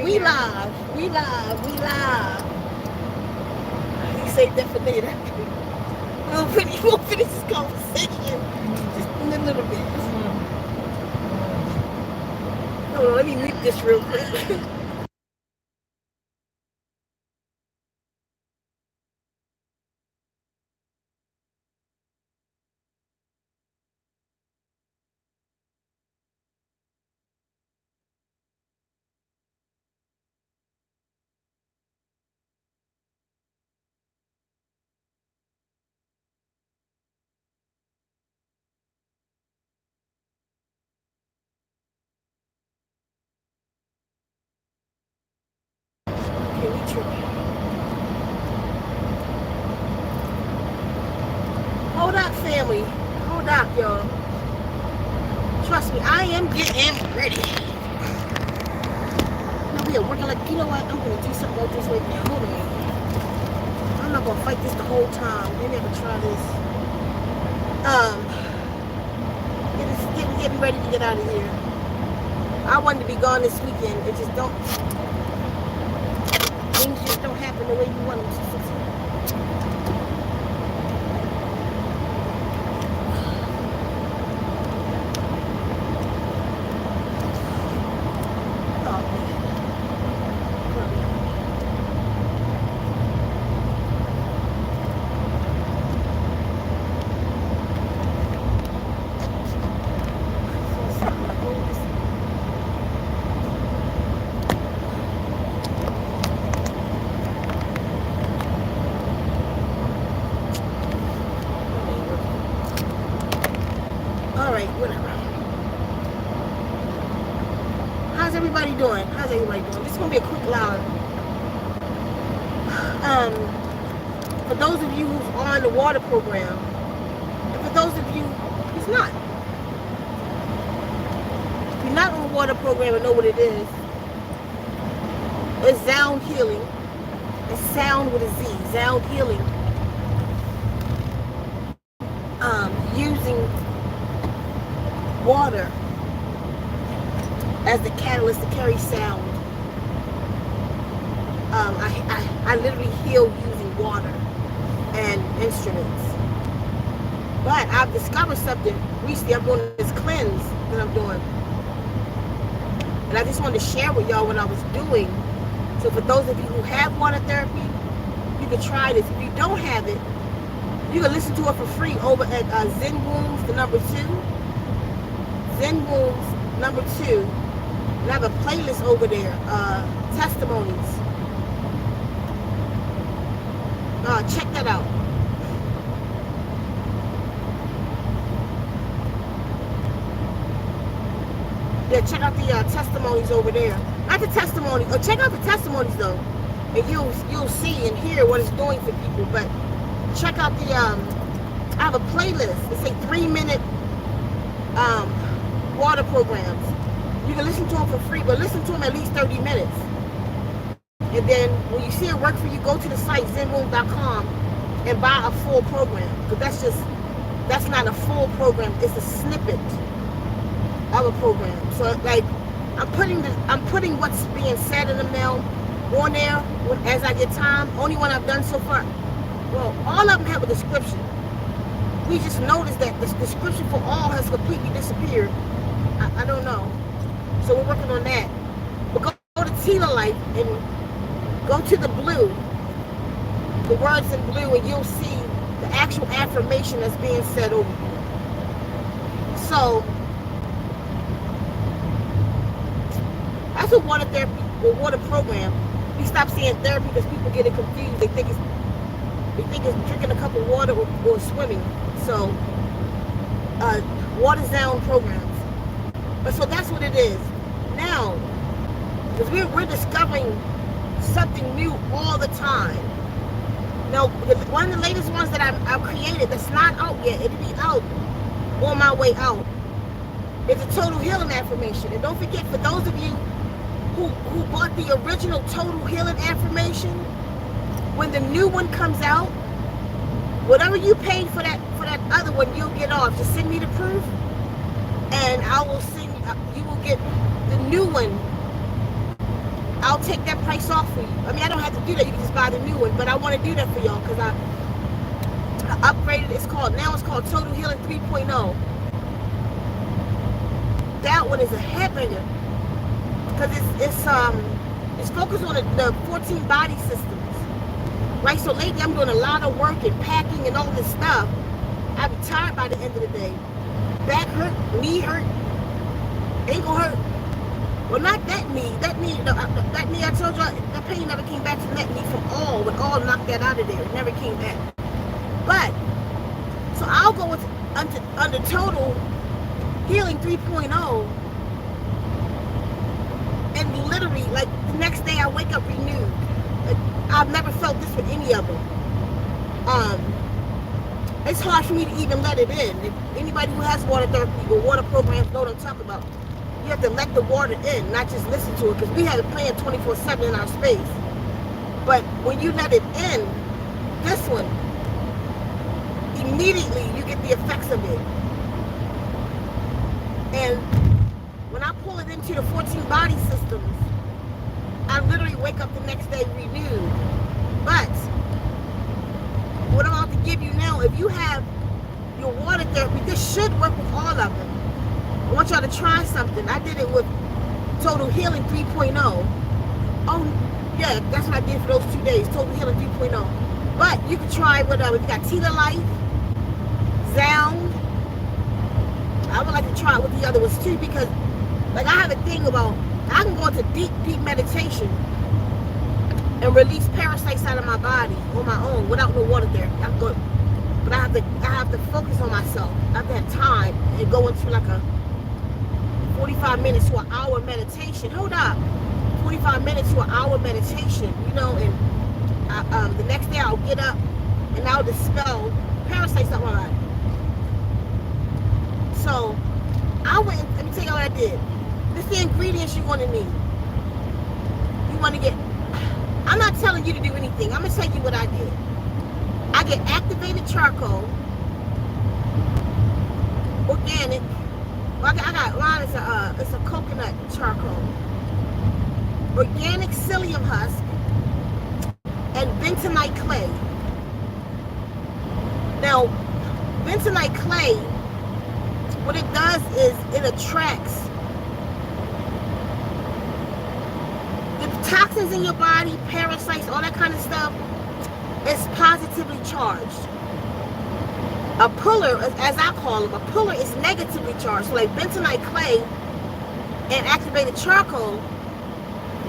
We live. We live. We live. You save that for later. We'll finish this conversation just in a little bit. Hold on, let me mute this real quick. Okay, we tripping. Hold up, family. Hold up, y'all. Trust me, I am getting ready. No, we are working like, you know what? I'm going to do something about this right now. Hold on. I'm not going to fight this the whole time. Maybe I can try this. Getting ready to get out of here. I wanted to be gone this weekend. It just don't, things just don't happen the way you want them to. Alright, whatever. How's everybody doing? How's everybody doing? This is going to be a quick live. For those of you who's on the water program, and for those of you who's not. If you're not on the water program and know what it is, it's sound healing. It's sound with a Z. Sound healing. Using water as the catalyst to carry sound. I literally heal using water and instruments. But I've discovered something recently. I'm doing this cleanse that I'm doing. And I just wanted to share with y'all what I was doing. So for those of you who have water therapy, you can try this. If you don't have it, you can listen to it for free over at Zen Wounds, the number 2. Zen Wounds, number 2. And I have a playlist over there, Testimonies. Check that out. Yeah, check out the testimonies over there. Not the testimony. Oh, check out the testimonies though, and you'll see and hear what it's doing for people. But check out the I have a playlist. It's a 3-minute water programs. You can listen to them for free, but listen to them at least 30 minutes. And then when you see it work for you, go to the site zenroom.com and buy a full program. Because that's not a full program. It's a snippet of a program. So like I'm putting what's being said in them now on there as I get time. Only one I've done so far. Well, all of them have a description. We just noticed that the description for all has completely disappeared. I don't know. So we're working on that. But go to Tila Life and go to the blue, the words in blue, and you'll see the actual affirmation that's being said over you. So that's what water therapy or water program. We stop saying therapy because people get it confused. They think it's drinking a cup of water or swimming. So water sound programs. But so that's what it is. Now, because we're discovering something new all the time. Now, one of the latest ones that I've created that's not out yet, it'll be out on my way out. It's a total healing affirmation. And don't forget, for those of you who bought the original total healing affirmation, when the new one comes out, whatever you paid for that other one, you'll get off. Just send me the proof, and I will send you will get the new one I'll take that price off for you. I mean, I don't have to do that. You can just buy the new one. But I want to do that for y'all because I upgraded. It's called Total Healing 3.0. That one is a headbanger because it's focused on the 14 body systems. Right, so lately I'm doing a lot of work and packing and all this stuff. I'll be tired by the end of the day. Back hurt, knee hurt, ankle hurt. Well, not that knee. That knee I told you, that pain never came back from that knee from all. When all knocked that out of there, it never came back. But, so I'll go with under Total Healing 3.0. And literally, like, the next day I wake up renewed. Like, I've never felt this with any of them. It's hard for me to even let it in. If anybody who has water therapy or water programs know what I'm talking about. You have to let the water in, not just listen to it, because we have it playing 24/7 in our space. But when you let it in, this one, immediately you get the effects of it. And when I pull it into the 14 body systems, I literally wake up the next day renewed. But what I'm about to give you now, if you have your water therapy, this should work with all of them. I want y'all to try something. I did it with Total Healing 3.0. Oh, yeah, that's what I did for those 2 days, Total Healing 3.0. But you can try whatever. You got Tila Life, Zound. I would like to try it with the other ones too because, like, I have a thing about, I can go into deep, deep meditation and release parasites out of my body on my own without no water therapy. But I have to focus on myself. I have to have time and go into like a 45 minutes to an hour meditation. Hold up. 45 minutes to an hour meditation, you know, and the next day I'll get up and I'll dispel parasites out of my body. So, let me tell you what I did. This is the ingredients you're going to need. You want to get, I'm not telling you to do anything. I'm going to tell you what I did. I get activated charcoal, organic. Well, I got mine. It's a coconut charcoal, organic psyllium husk, and bentonite clay. Now, bentonite clay, what it does is it attracts the toxins in your body, parasites, all that kind of stuff. It's positively charged. A puller, as I call them, a puller is negatively charged. So like bentonite clay and activated charcoal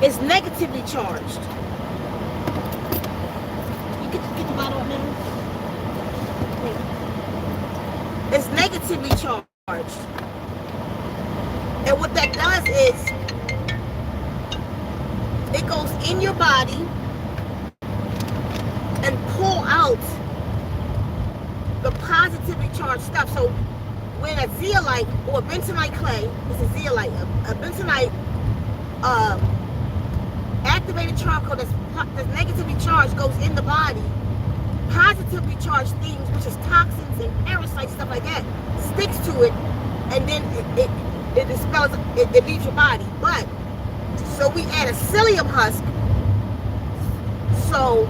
is negatively charged. You get the bottle up now? It's negatively charged. And what that does is it goes in your body and pull out the positively charged stuff. So when a zeolite or a bentonite clay, it's a zeolite, a bentonite activated charcoal that's negatively charged goes in the body, positively charged things, which is toxins and parasites, stuff like that, sticks to it, and then it dispels, it leaves your body. But, so we add a psyllium husk, so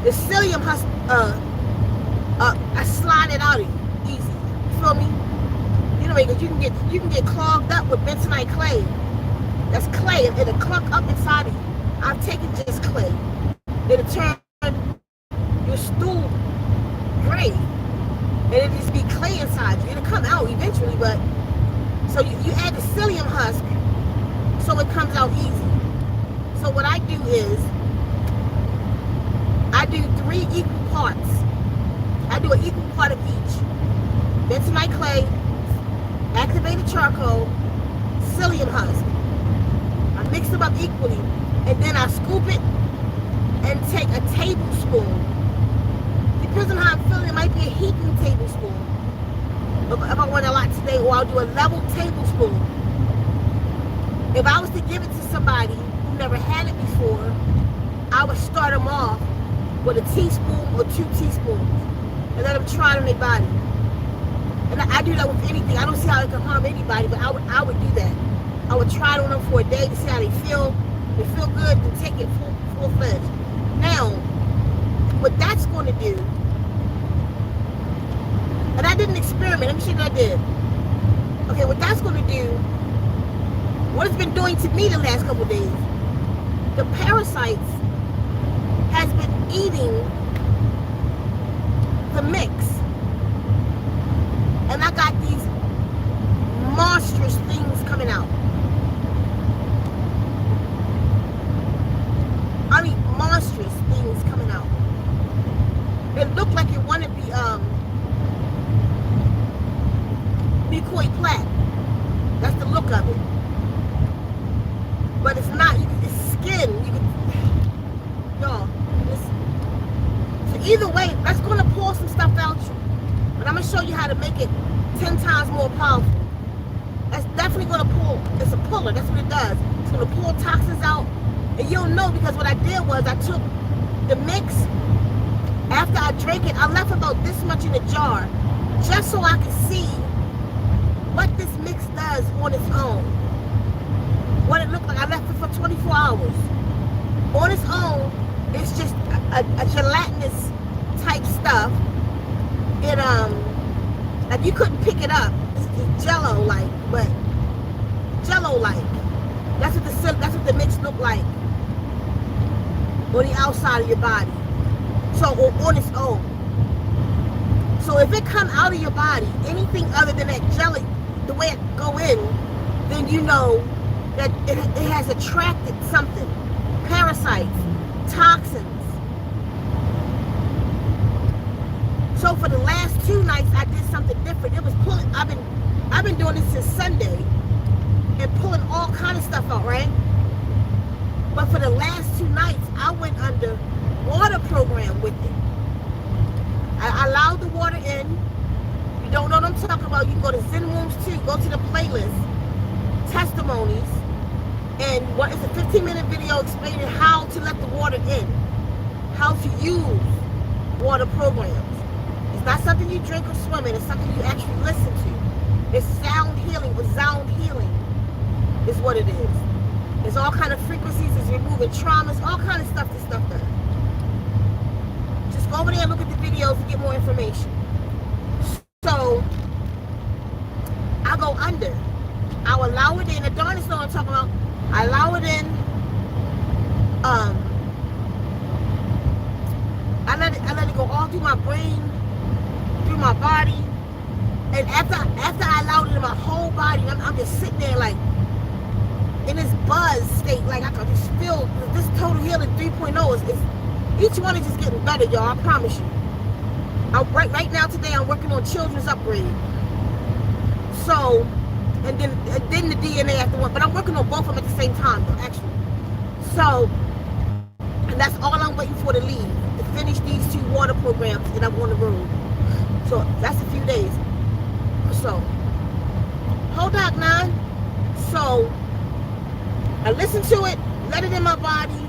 the psyllium husk, I slide it out of you, easy. You feel me? You know, because you can get clogged up with bentonite clay. That's clay. It'll clunk up inside of you. I've taken just clay. It'll turn your stool gray, and it'll just be clay inside you. It'll come out eventually, but so you add the psyllium husk, so it comes out easy. So what I do is I do 3 equal parts. I do an equal part of each. Bentonite clay, activated charcoal, psyllium husk. I mix them up equally, and then I scoop it and take a tablespoon. Depends on how I'm feeling. It might be a heaping tablespoon. If I want a lot today, or I'll do a level tablespoon. If I was to give it to somebody who never had it before, I would start them off with a teaspoon or 2 teaspoons and let them try it on their body. And I do that with anything. I don't see how it can harm anybody, but I would do that. I would try it on them for a day to see how they feel. It feel good to take it full-fledged. Now, what that's going to do, and I didn't experiment. Let me see what I did. Okay, what that's going to do, what it's been doing to me the last couple of days, the parasites has been eating the mix. And I got these monstrous things coming out. I mean, monstrous things coming out. It looked like it wanted to be mucoid plaque. That's the look of it. But it's not. It's skin. You can, y'all. So either way, that's gonna pull some stuff out you. But I'm gonna show you how to make it 10 times more powerful. That's definitely gonna pull. It's a puller. That's what it does. It's gonna pull toxins out. And you'll know because what I did was I took the mix. After I drank it, I left about this much in the jar just so I could see what this mix does on its own. What it looked like. I left it for 24 hours. On its own, it's just a gelatinous type stuff. It like you couldn't pick it up. It's jello like, but jello like. That's what the mix looked like on the outside of your body. So on its own. So if it come out of your body, anything other than that jelly, the way it go in, then you know that it has attracted something. Parasites, toxins. So for the last 2 nights, I did something different. It was pulling. I've been doing this since Sunday, and pulling all kind of stuff out, right? But for the last 2 nights, I went under water program with it. I allowed the water in. You don't know what I'm talking about, you can go to Zen Rooms too. Go to the playlist, Testimonies, and what is a 15-minute video explaining how to let the water in, how to use water programs. It's not something you drink or swim in. It's something you actually listen to. It's sound healing, with sound healing is what it is. There's all kind of frequencies. It's removing traumas, all kind of stuff this stuff does. Just go over there and look at the videos to get more information. So I'll go under. I'll allow it in. The darn is what I'm talking about. I allow it in. I let it go all through my brain, through my body, and after I allowed it in my whole body, I'm just sitting there like in this buzz state, like I can just feel this total healing 3.0 is each one is just getting better, y'all. I promise you. Right now today I'm working on children's upgrade. So, and then the DNA after one, but I'm working on both of them at the same time, though, actually. So, and that's all I'm waiting for to leave. To finish these 2 water programs, and I'm on the road. So that's a few days. So hold on, man. So I listened to it, let it in my body,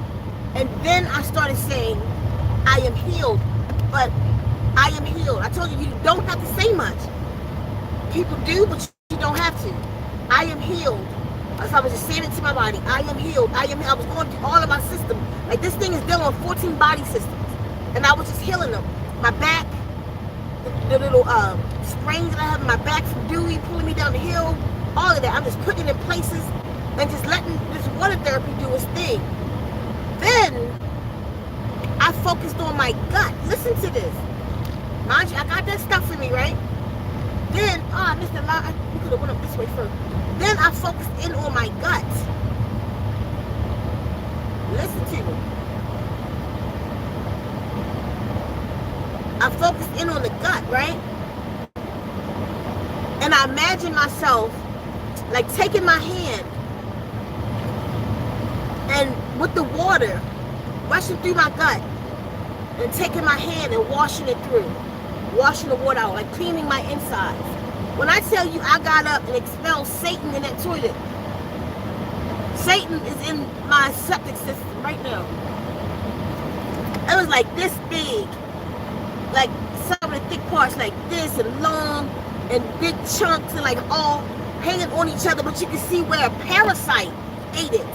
and then I started saying, I am healed. But I am healed. I told you, you don't have to say much. People do, but you don't have to. I am healed. So I was just saying it to my body. I am healed. I was going through all of my systems. Like this thing is dealing with 14 body systems. And I was just healing them. My back, the little sprains that I have in my back from Dewey pulling me down the hill, all of that. I'm just putting it in places and just letting this water therapy do its thing. Then I focused on my gut. Listen to this. Mind you, I got that stuff in me, right? Then, I missed a lot. We could have went up this way first. Then I focused in on my gut. Listen to me. I focused in on the gut, right? And I imagined myself like taking my hand and with the water rushing through my gut and taking my hand and washing it through, washing the water out, like cleaning my insides. When I tell you I got up and expelled Satan in that toilet, Satan is in my septic system right now. It was like this big, like some of the thick parts like this and long and big chunks and like all hanging on each other, but you can see where a parasite ate it.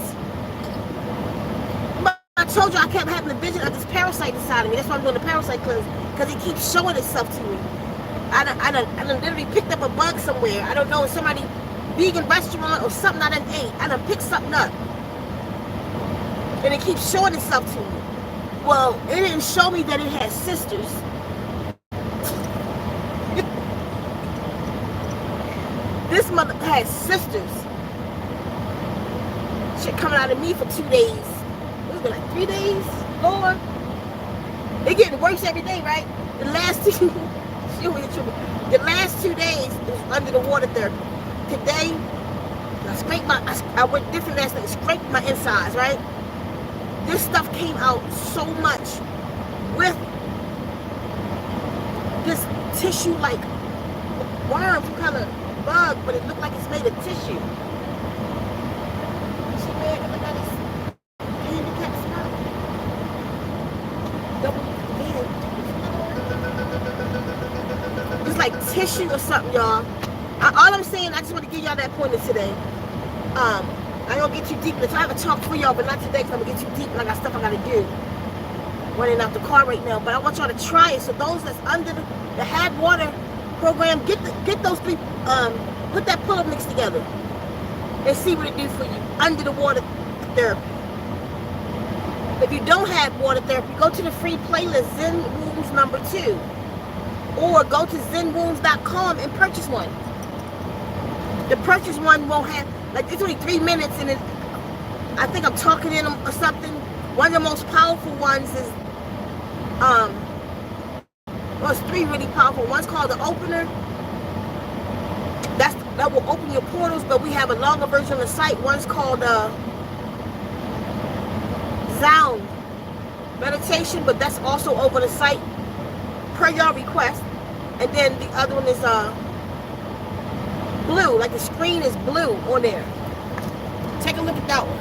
told you I kept having a vision of this parasite inside of me. That's why I'm doing the parasite cleanse, because it keeps showing itself to me. I done literally picked up a bug somewhere. I don't know, somebody vegan restaurant or something I done ate. I done picked something up. And it keeps showing itself to me. Well, it didn't show me that it had sisters. This mother has sisters. Shit coming out of me for 2 days. What's it, like 3 days? 4? They getting worse every day, right? The last 2 days is under the water therapy. Today, I scraped I went different last night, scraped my insides, right? This stuff came out so much with this tissue-like worm, some kind of bug, but it looked like it's made of tissue. She made it look like this handicap smell. It's like tissue or something, y'all. All I'm saying, I just want to give y'all that pointer today. I ain't gonna get too deep in this. I have a talk for y'all, but not today, because I'm gonna get too deep and I got stuff I gotta do. Running out the car right now, but I want y'all to try it. So those that's under the Had Water program, get those 3, put that pull-up mix together and see what it do for you under the water therapy. If you don't have water therapy, go to the free playlist Zen Wounds #2, or go to zenwounds.com and purchase one. The purchase one won't have, like, it's only 3 minutes, and I think I'm talking in them or something. One of the most powerful ones is well, it's 3 really powerful. One's called the Opener. That will open your portals, but we have a longer version of the site. One's called Sound Meditation, but that's also over the site per your request. And then the other one is blue, like the screen is blue on there. Take a look at that one.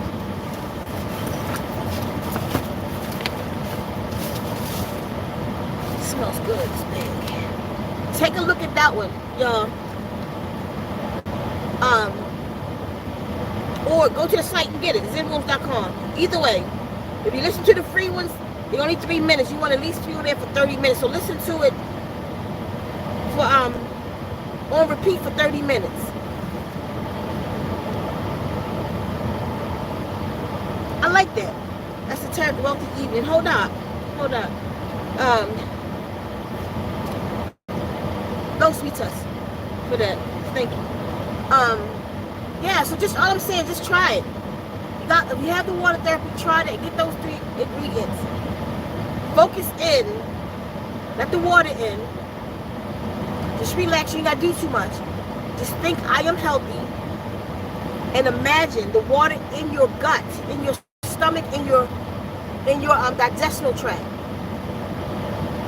It smells good, it's big. Take a look at that one, y'all. Or go to the site and get it, zenwounds.com. Either way, if you listen to the free ones, they're only 3 minutes. You want at least 3 on there for 30 minutes. So listen to it for on repeat for 30 minutes. I like that. That's the term, wealthy evening. Hold on. No sweet touch for that. Thank you. Yeah, so just all I'm saying, just try it. If you have the water therapy, try it. Get those 3 ingredients. Focus in. Let the water in. Just relax. You ain't gotta do too much. Just think I am healthy, and imagine the water in your gut, in your stomach, in your digestional tract.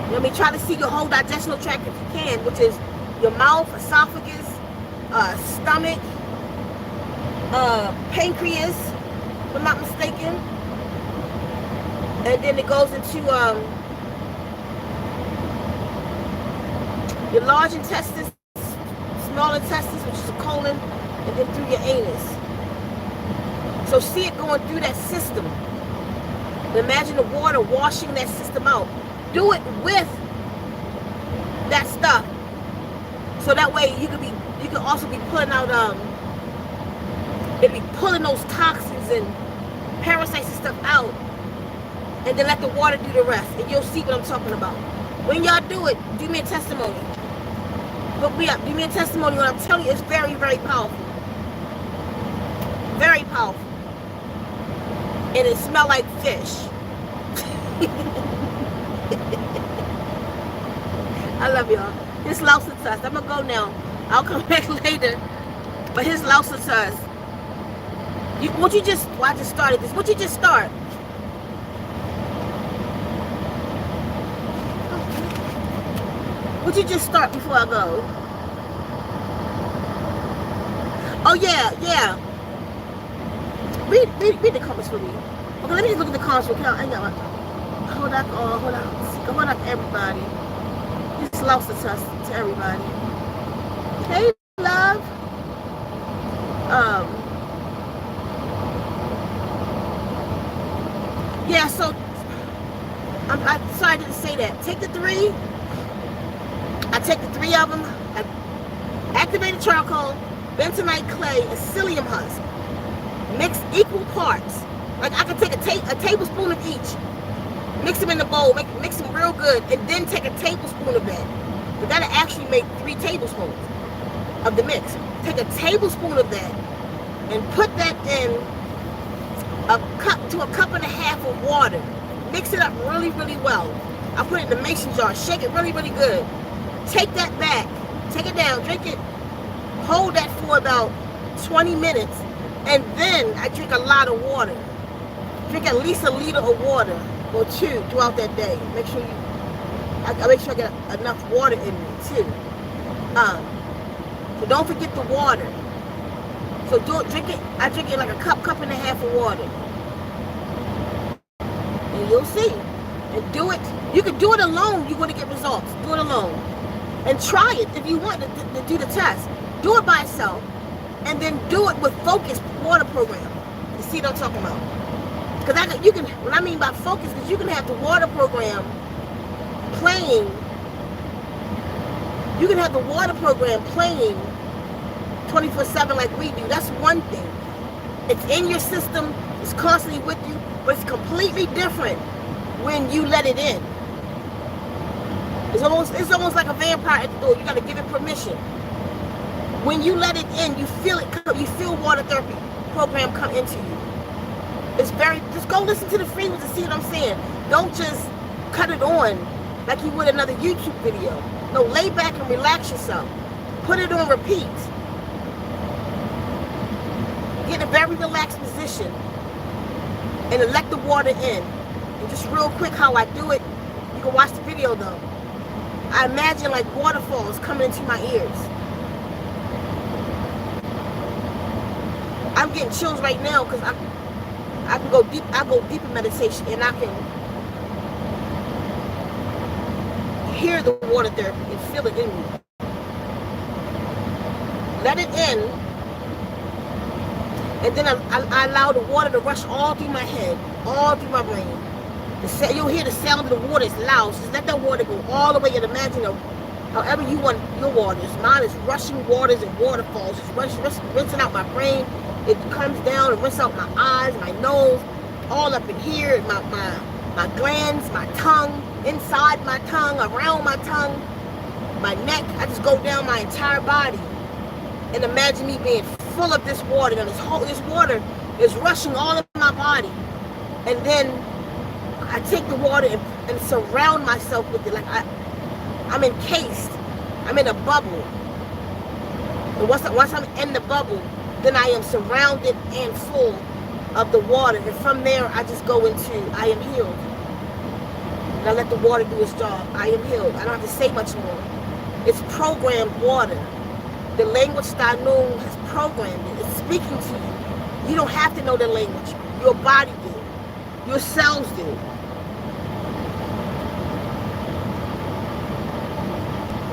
You know what I mean? Try to see your whole digestional tract if you can, which is your mouth, esophagus, stomach, pancreas, if I'm not mistaken. And then it goes into your large intestines, small intestines, which is the colon, and then through your anus. So see it going through that system. And imagine the water washing that system out. Do it with that stuff. So that way you can also be pulling out it'll be pulling those toxins and parasites and stuff out. And then let the water do the rest. And you'll see what I'm talking about. When y'all do it, do me a testimony. Hook me up. Give me a testimony. What I'm telling you, it's very, very powerful. Very powerful. And it smells like fish. I love y'all. His Lausa Tuss. I'm going to go now. I'll come back later. But his Lausa Tuss. I just started this. What you just start? What you just start before I go? Oh yeah. Read the comments for me. Okay, let me just look at the comments. Hold on, everybody. Just lost the trust to everybody. Hey, love. Yeah. So that. Take the three. I take the three of them. I activated charcoal, bentonite clay, and psyllium husk. Mix equal parts. Like I can take a tablespoon of each. Mix them in the bowl. Mix them real good, and then take a tablespoon of that. But that'll actually make 3 tablespoons of the mix. Take a tablespoon of that and put that in a cup to a cup and a half of water. Mix it up really, really well. I put it in the mason jar. Shake it really, really good. Take that back. Take it down. Drink it. Hold that for about 20 minutes. And then I drink a lot of water. Drink at least a liter of water or 2 throughout that day. Make sure I make sure I get enough water in me too. So don't forget the water. So drink it. I drink it like a cup and a half of water. And you'll see. And do it. You can do it alone. You're going to get results. Do it alone. And try it if you want to do the test. Do it by itself. And then do it with focused water program. You see what I'm talking about? Because you can, what I mean by focus, because you can have the water program playing. You can have the water program playing 24/7 like we do. That's one thing. It's in your system. It's constantly with you. But it's completely different when you let it in. It's almost like a vampire at the door. You got to give it permission. When you let it in, you feel it come. You feel water therapy program come into you. It's just go listen to the free ones and see what I'm saying. Don't just cut it on like you would another YouTube video. No, lay back and relax yourself. Put it on repeat. Get in a very relaxed position and let the water in. And just real quick how I do it, you can watch the video though. I imagine like waterfalls coming into my ears. I'm getting chills right now because I can go deep. I go deep in meditation and I can hear the water therapy and feel it in me. Let it in, and then I allow the water to rush all through my head, all through my brain. You'll hear the sound of the water is loud. So just let that water go all the way and imagine however you want your waters. Mine is rushing waters and waterfalls. It's rinsing out my brain. It comes down and rinses out my eyes, my nose, all up in here, my glands, my tongue, inside my tongue, around my tongue, my neck. I just go down my entire body and imagine me being full of this water. And this water is rushing all of my body. And then I take the water and surround myself with it. Like I'm encased. I'm in a bubble. And once I'm in the bubble, then I am surrounded and full of the water. And from there, I just go into, I am healed. And I let the water do its job. I am healed. I don't have to say much more. It's programmed water. The language that I know has programmed it. It's speaking to you. You don't have to know the language. Your body did. Your cells did.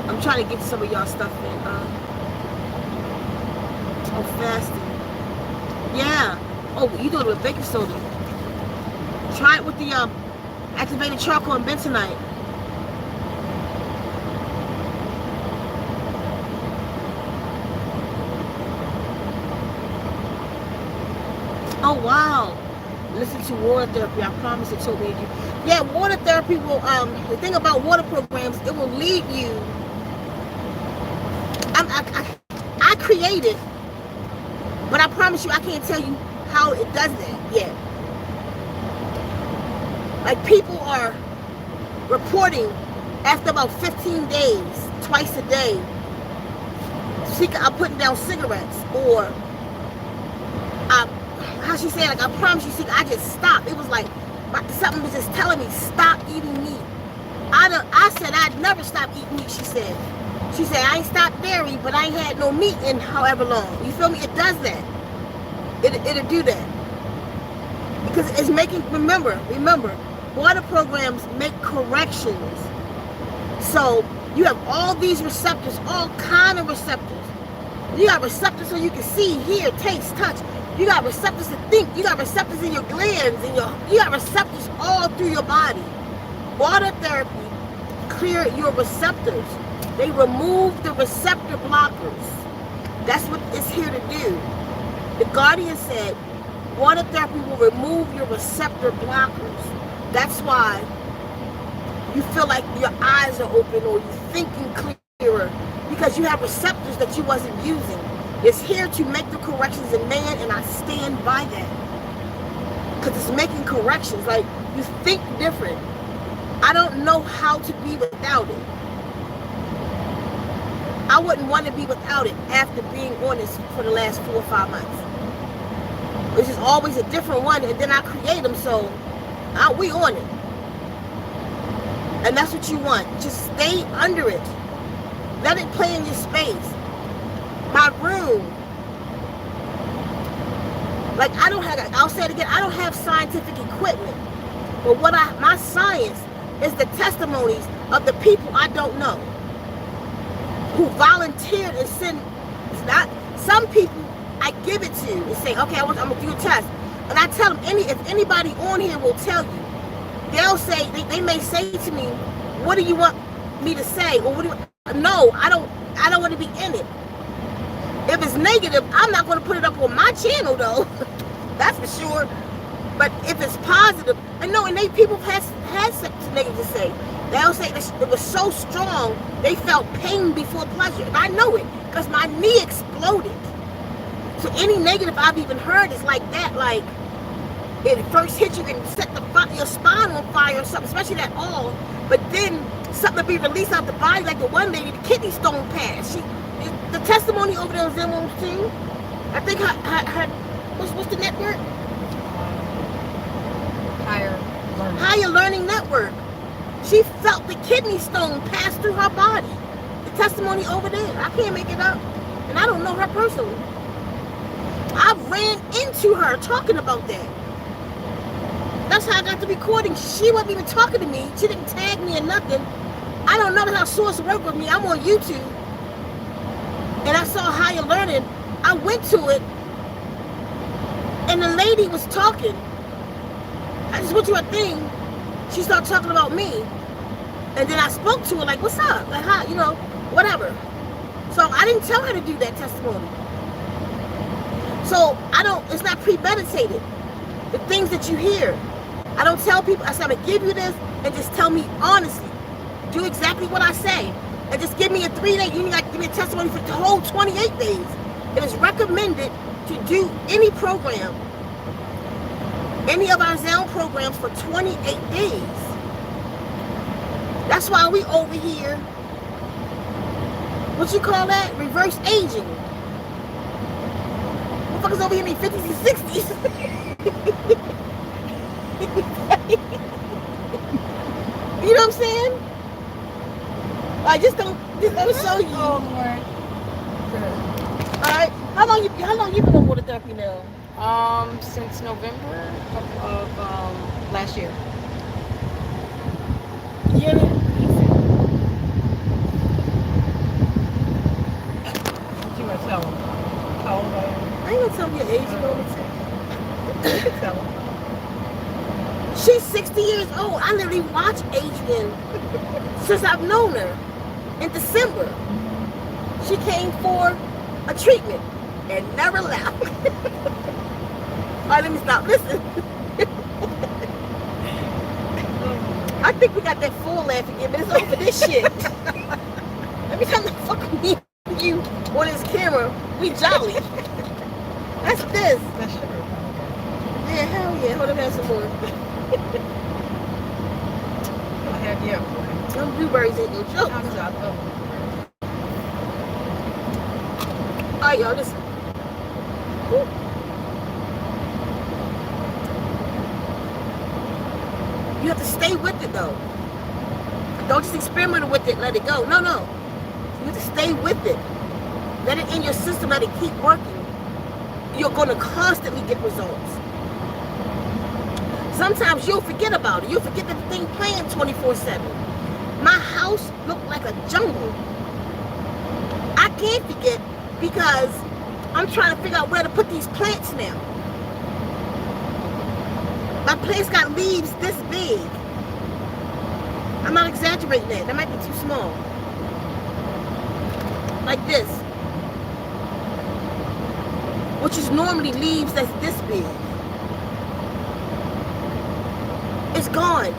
I'm trying to get some of y'all stuff in. Oh, fasting. Yeah. Oh, you do it with baking soda. Try it with the activated charcoal and bentonite. Oh, wow. Listen to water therapy. I promise it told me. Yeah, water therapy will, the thing about water programs, it will lead you. I created, but I promise you, I can't tell you how it does that yet. Like people are reporting after about 15 days, twice a day, I'm putting down cigarettes, or how she said, like, I promise you, I just stopped. It was like something was just telling me, stop eating meat. I said I'd never stop eating meat, she said. She said, I ain't stopped dairy, but I ain't had no meat in however long. You feel me? It does that. It'll do that. Because it's making, remember, water programs make corrections. So you have all these receptors, all kind of receptors. You got receptors so you can see, hear, taste, touch. You got receptors to think. You got receptors in your glands, you got receptors all through your body. Water therapy clear your receptors. They remove the receptor blockers. That's what it's here to do. The Guardian said water therapy will remove your receptor blockers. That's why you feel like your eyes are open or you're thinking clearer, because you have receptors that you wasn't using. It's here to make the corrections in man, and I stand by that. Because it's making corrections. Like, you think different. I don't know how to be without it. I wouldn't want to be without it after being on this for the last 4 or 5 months. It's just always a different one, and then I create them, so we on it. And that's what you want. Just stay under it. Let it play in your space. My room. Like, I don't have, I'll say it again, I don't have scientific equipment. But my science is the testimonies of the people I don't know, who volunteered and sent. It's not, some people I give it to and say, okay, I'm gonna do a test. And I tell them, if anybody on here will tell you, they'll say, they may say to me, what do you want me to say? Or what do you, no, I don't want to be in it. If it's negative, I'm not going to put it up on my channel though. That's for sure. But if it's positive, I know, and people had something negative to say. They'll say it was so strong, they felt pain before pleasure. And I know it, because my knee exploded. So any negative I've even heard is like that, like it first hit you and set your spine on fire or something, especially that all. But then something to be released out the body, like the one lady, the kidney stone passed. The testimony over there was in one too. I think her what's the network? Higher Learning Network. She felt the kidney stone pass through her body. The testimony over there. I can't make it up. And I don't know her personally. I ran into her talking about that. That's how I got the recording. She wasn't even talking to me. She didn't tag me or nothing. I don't know how source work with me. I'm on YouTube. And I saw Higher Learning. I went to it. And the lady was talking. I just went to her thing. She started talking about me. And then I spoke to her like, what's up? Like, how, whatever. So I didn't tell her to do that testimony. So it's not premeditated. The things that you hear. I don't tell people, I said, I'm going to give you this and just tell me honestly. Do exactly what I say. And just give me a 3-day, you got to give me a testimony for the whole 28 days. It is recommended to do any program, any of our Zone programs for 28 days. That's why we over here, what you call that? Reverse aging. Motherfuckers over here in their 50s and 60s. You know what I'm saying? I just don't show you. Oh, Lord. Alright. How long you been on water therapy now? Since November of last year. Yeah. What you gonna tell them? How old I am? I ain't gonna tell them your age, you know what I'm saying? Tell them. She's 60 years old. I literally watched Adrian since I've known her. In December, she came for a treatment and never left. All right, let me stop. Listen. I think we got that full laugh again, but it's over this shit. Every time the fuck me and you on this camera, we jolly. That's this. That's sugar. Yeah, hell yeah. Hold on, have some more. I have you. Some blueberries ain't no joke. Alright, y'all, listen. Woo. You have to stay with it, though. Don't just experiment with it, let it go. No. You have to stay with it. Let it in your system, let it keep working. You're going to constantly get results. Sometimes you'll forget about it. You'll forget that the thing playing 24/7. My house looked like a jungle. I can't forget because I'm trying to figure out where to put these plants now. My plants got leaves this big. I'm not exaggerating that. That might be too small. Like this. Which is normally leaves that's this big. It's gone.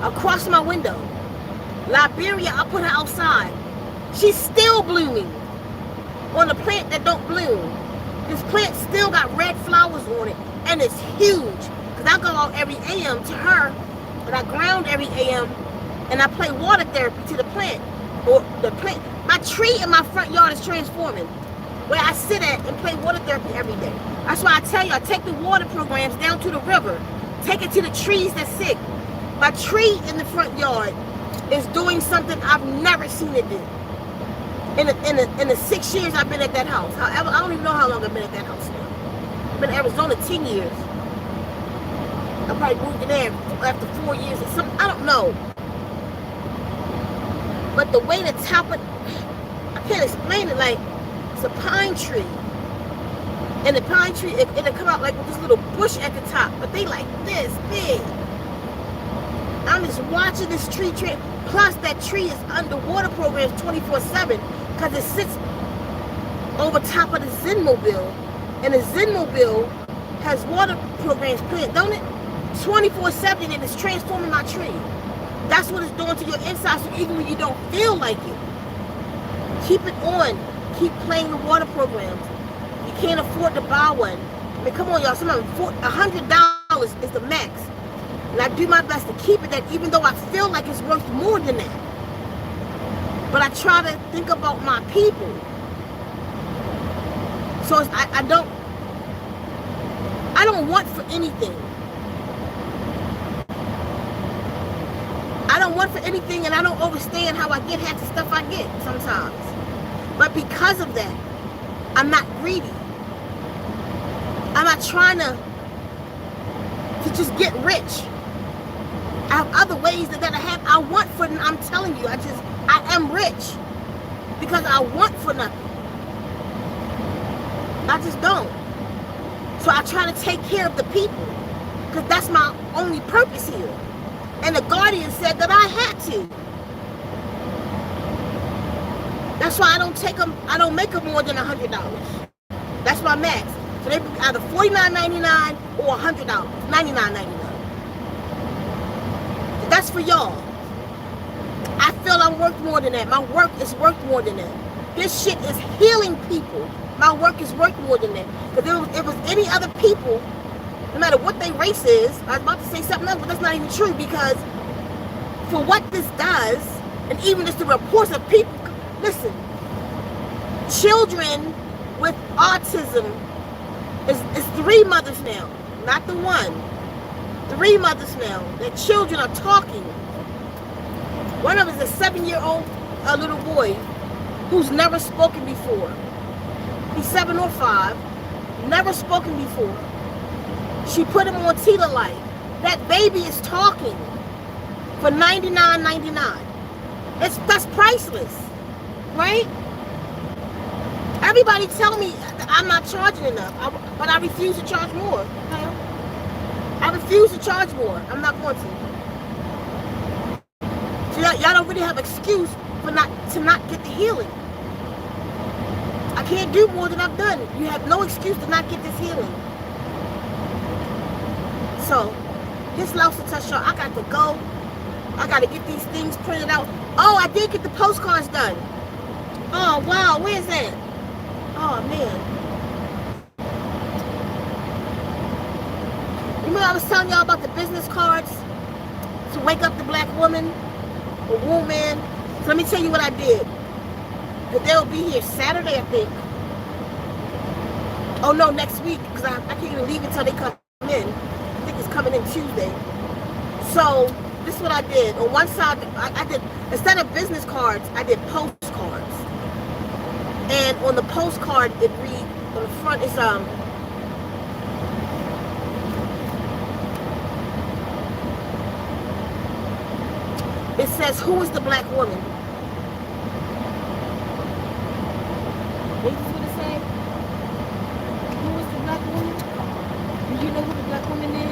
Across my window. Liberia, I put her outside. She's still blooming. On a plant that don't bloom. This plant still got red flowers on it. And it's huge. Because I go out every AM to her. And I ground every AM. And I play water therapy to the plant. Or the plant. My tree in my front yard is transforming. Where I sit at and play water therapy every day. That's why I tell you, I take the water programs down to the river. Take it to the trees that's sick. My tree in the front yard is doing something I've never seen it do. In the 6 years I've been at that house. However, I don't even know how long I've been at that house now. I've been in Arizona 10 years. I probably moved in there after 4 years or something. I don't know. But the way the top of, I can't explain it. Like, it's a pine tree. And the pine tree, it'll come out like with this little bush at the top. But they like this big. I'm just watching this tree. Plus, that tree is underwater programs 24/7 because it sits over top of the Zenmobile. And the Zenmobile has water programs playing, don't it? 24/7, and it's transforming my tree. That's what it's doing to your inside, so even when you don't feel like it, keep it on. Keep playing the water programs. You can't afford to buy one. I mean, come on, y'all. Sometimes $100 is the max. And I do my best to keep it that, even though I feel like it's worth more than that. But I try to think about my people. So I don't want for anything. I don't want for anything, and I don't understand how I get half the stuff I get sometimes. But because of that, I'm not greedy. I'm not trying to just get rich. I have other ways that I have. I want for, I'm telling you, I am rich because I want for nothing. I just don't. So I try to take care of the people because that's my only purpose here. And the Guardian said that I had to. That's why I don't take them. I don't make them more than $100. That's my max. So they be either $49.99 or $100, $99.99. That's for y'all. I feel I'm worth more than that. My work is worth more than that. This shit is healing people. My work is worth more than that. Because if it was any other people, no matter what their race is, I was about to say something else, but that's not even true, because for what this does, and even just the reports of people, listen, children with autism is 3 mothers now, not the one. 3 mothers now. Their children are talking. One of them is a 7-year-old little boy who's never spoken before. He's 7 or 5, never spoken before. She put him on Tita Light. That baby is talking for $99.99. That's priceless, right? Everybody tell me I'm not charging enough, but I refuse to charge more. Okay? I refuse to charge more. I'm not going to. So y'all don't really have excuse for not get the healing. I can't do more than I've done. You have no excuse to not get this healing. So, this loves to touch y'all. I got to go. I got to get these things printed out. Oh, I did get the postcards done. Oh, wow. Where's that? Oh, man. Remember I was telling y'all about the business cards to wake up the black woman or woman? So let me tell you what I did. They'll be here Saturday, I think. Oh, no, next week, because I can't even leave until they come in. I think it's coming in Tuesday. So this is what I did. On one side, I did, instead of business cards, I did postcards. And on the postcard, it reads, on the front, it's it says, who is the black woman? What is it going to say? Who is the black woman? Do you know who the black woman is?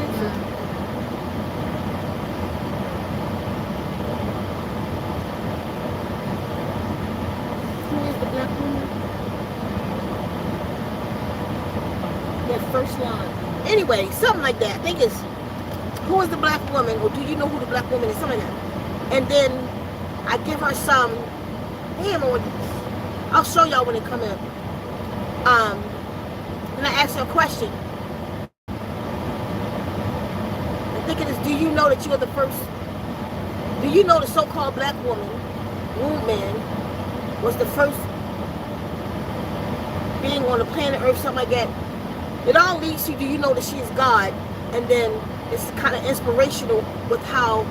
that first line. Anyway, something like that. I think it's, who is the black woman, or do you know who the black woman is? Something like that. And then I give her some, I'll show y'all when it come in. And I ask her a question. I think it is, do you know that you are the first, do you know the so-called black woman, womb man, was the first being on the planet Earth, something like that. It all leads to, do you know that she is God? And then it's kind of inspirational with how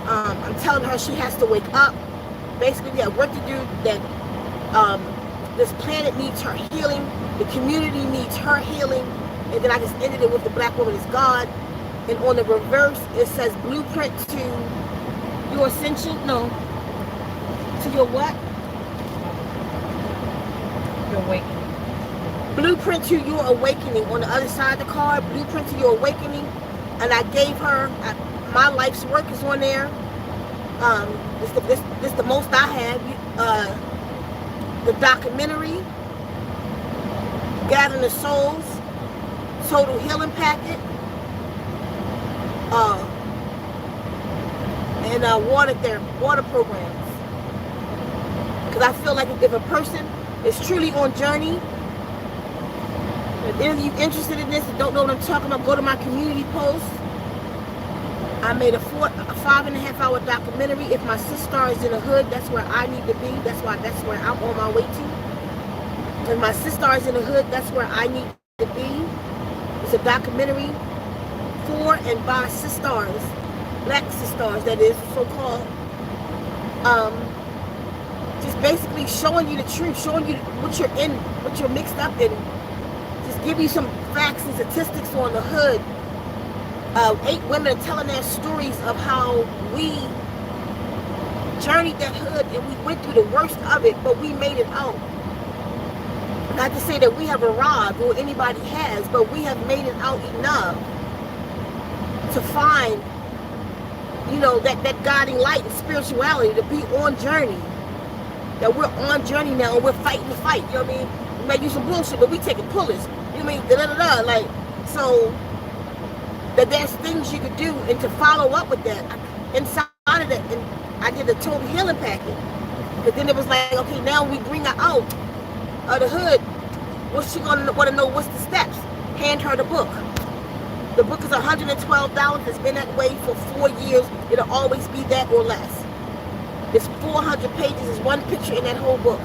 I'm telling her she has to wake up. Basically, we have work to do, that this planet needs her healing, the community needs her healing, and then I just ended it with the black woman is God. And on the reverse, it says blueprint to your ascension. No. To your what? Your awakening. Blueprint to your awakening. On the other side of the card, blueprint to your awakening. And I gave her, my life's work is on there. This the most I have. The documentary, Gathering the Souls, Total Healing Packet, and water programs. Because I feel like if a person is truly on journey, if any of you interested in this and don't know what I'm talking about, go to my community post. I made a 5.5-hour documentary. If my sister is in the hood, that's where I need to be. That's where I'm on my way to. If my sister is in the hood, that's where I need to be. It's a documentary for and by sisters, black sisters, that is, so-called. Just basically showing you the truth, showing you what you're in, what you're mixed up in. Just give you some facts and statistics on the hood. 8 women are telling their stories of how we journeyed that hood and we went through the worst of it, but we made it out. Not to say that we have arrived or anybody has, but we have made it out enough to find, you know, that guiding light and spirituality, to be on journey. That we're on journey now and we're fighting the fight, you know what I mean? We might use some bullshit, but we taking pullers, you know what I mean? Da-da-da-da, like, so that there's things you could do, and to follow up with that, inside of that, and I did a total healing packet. But then it was like, okay, now we bring her out of the hood. What's she gonna want to know? What's the steps? Hand her the book. The book is $112. It's been that way for 4 years. It'll always be that or less. It's 400 pages. There's one picture in that whole book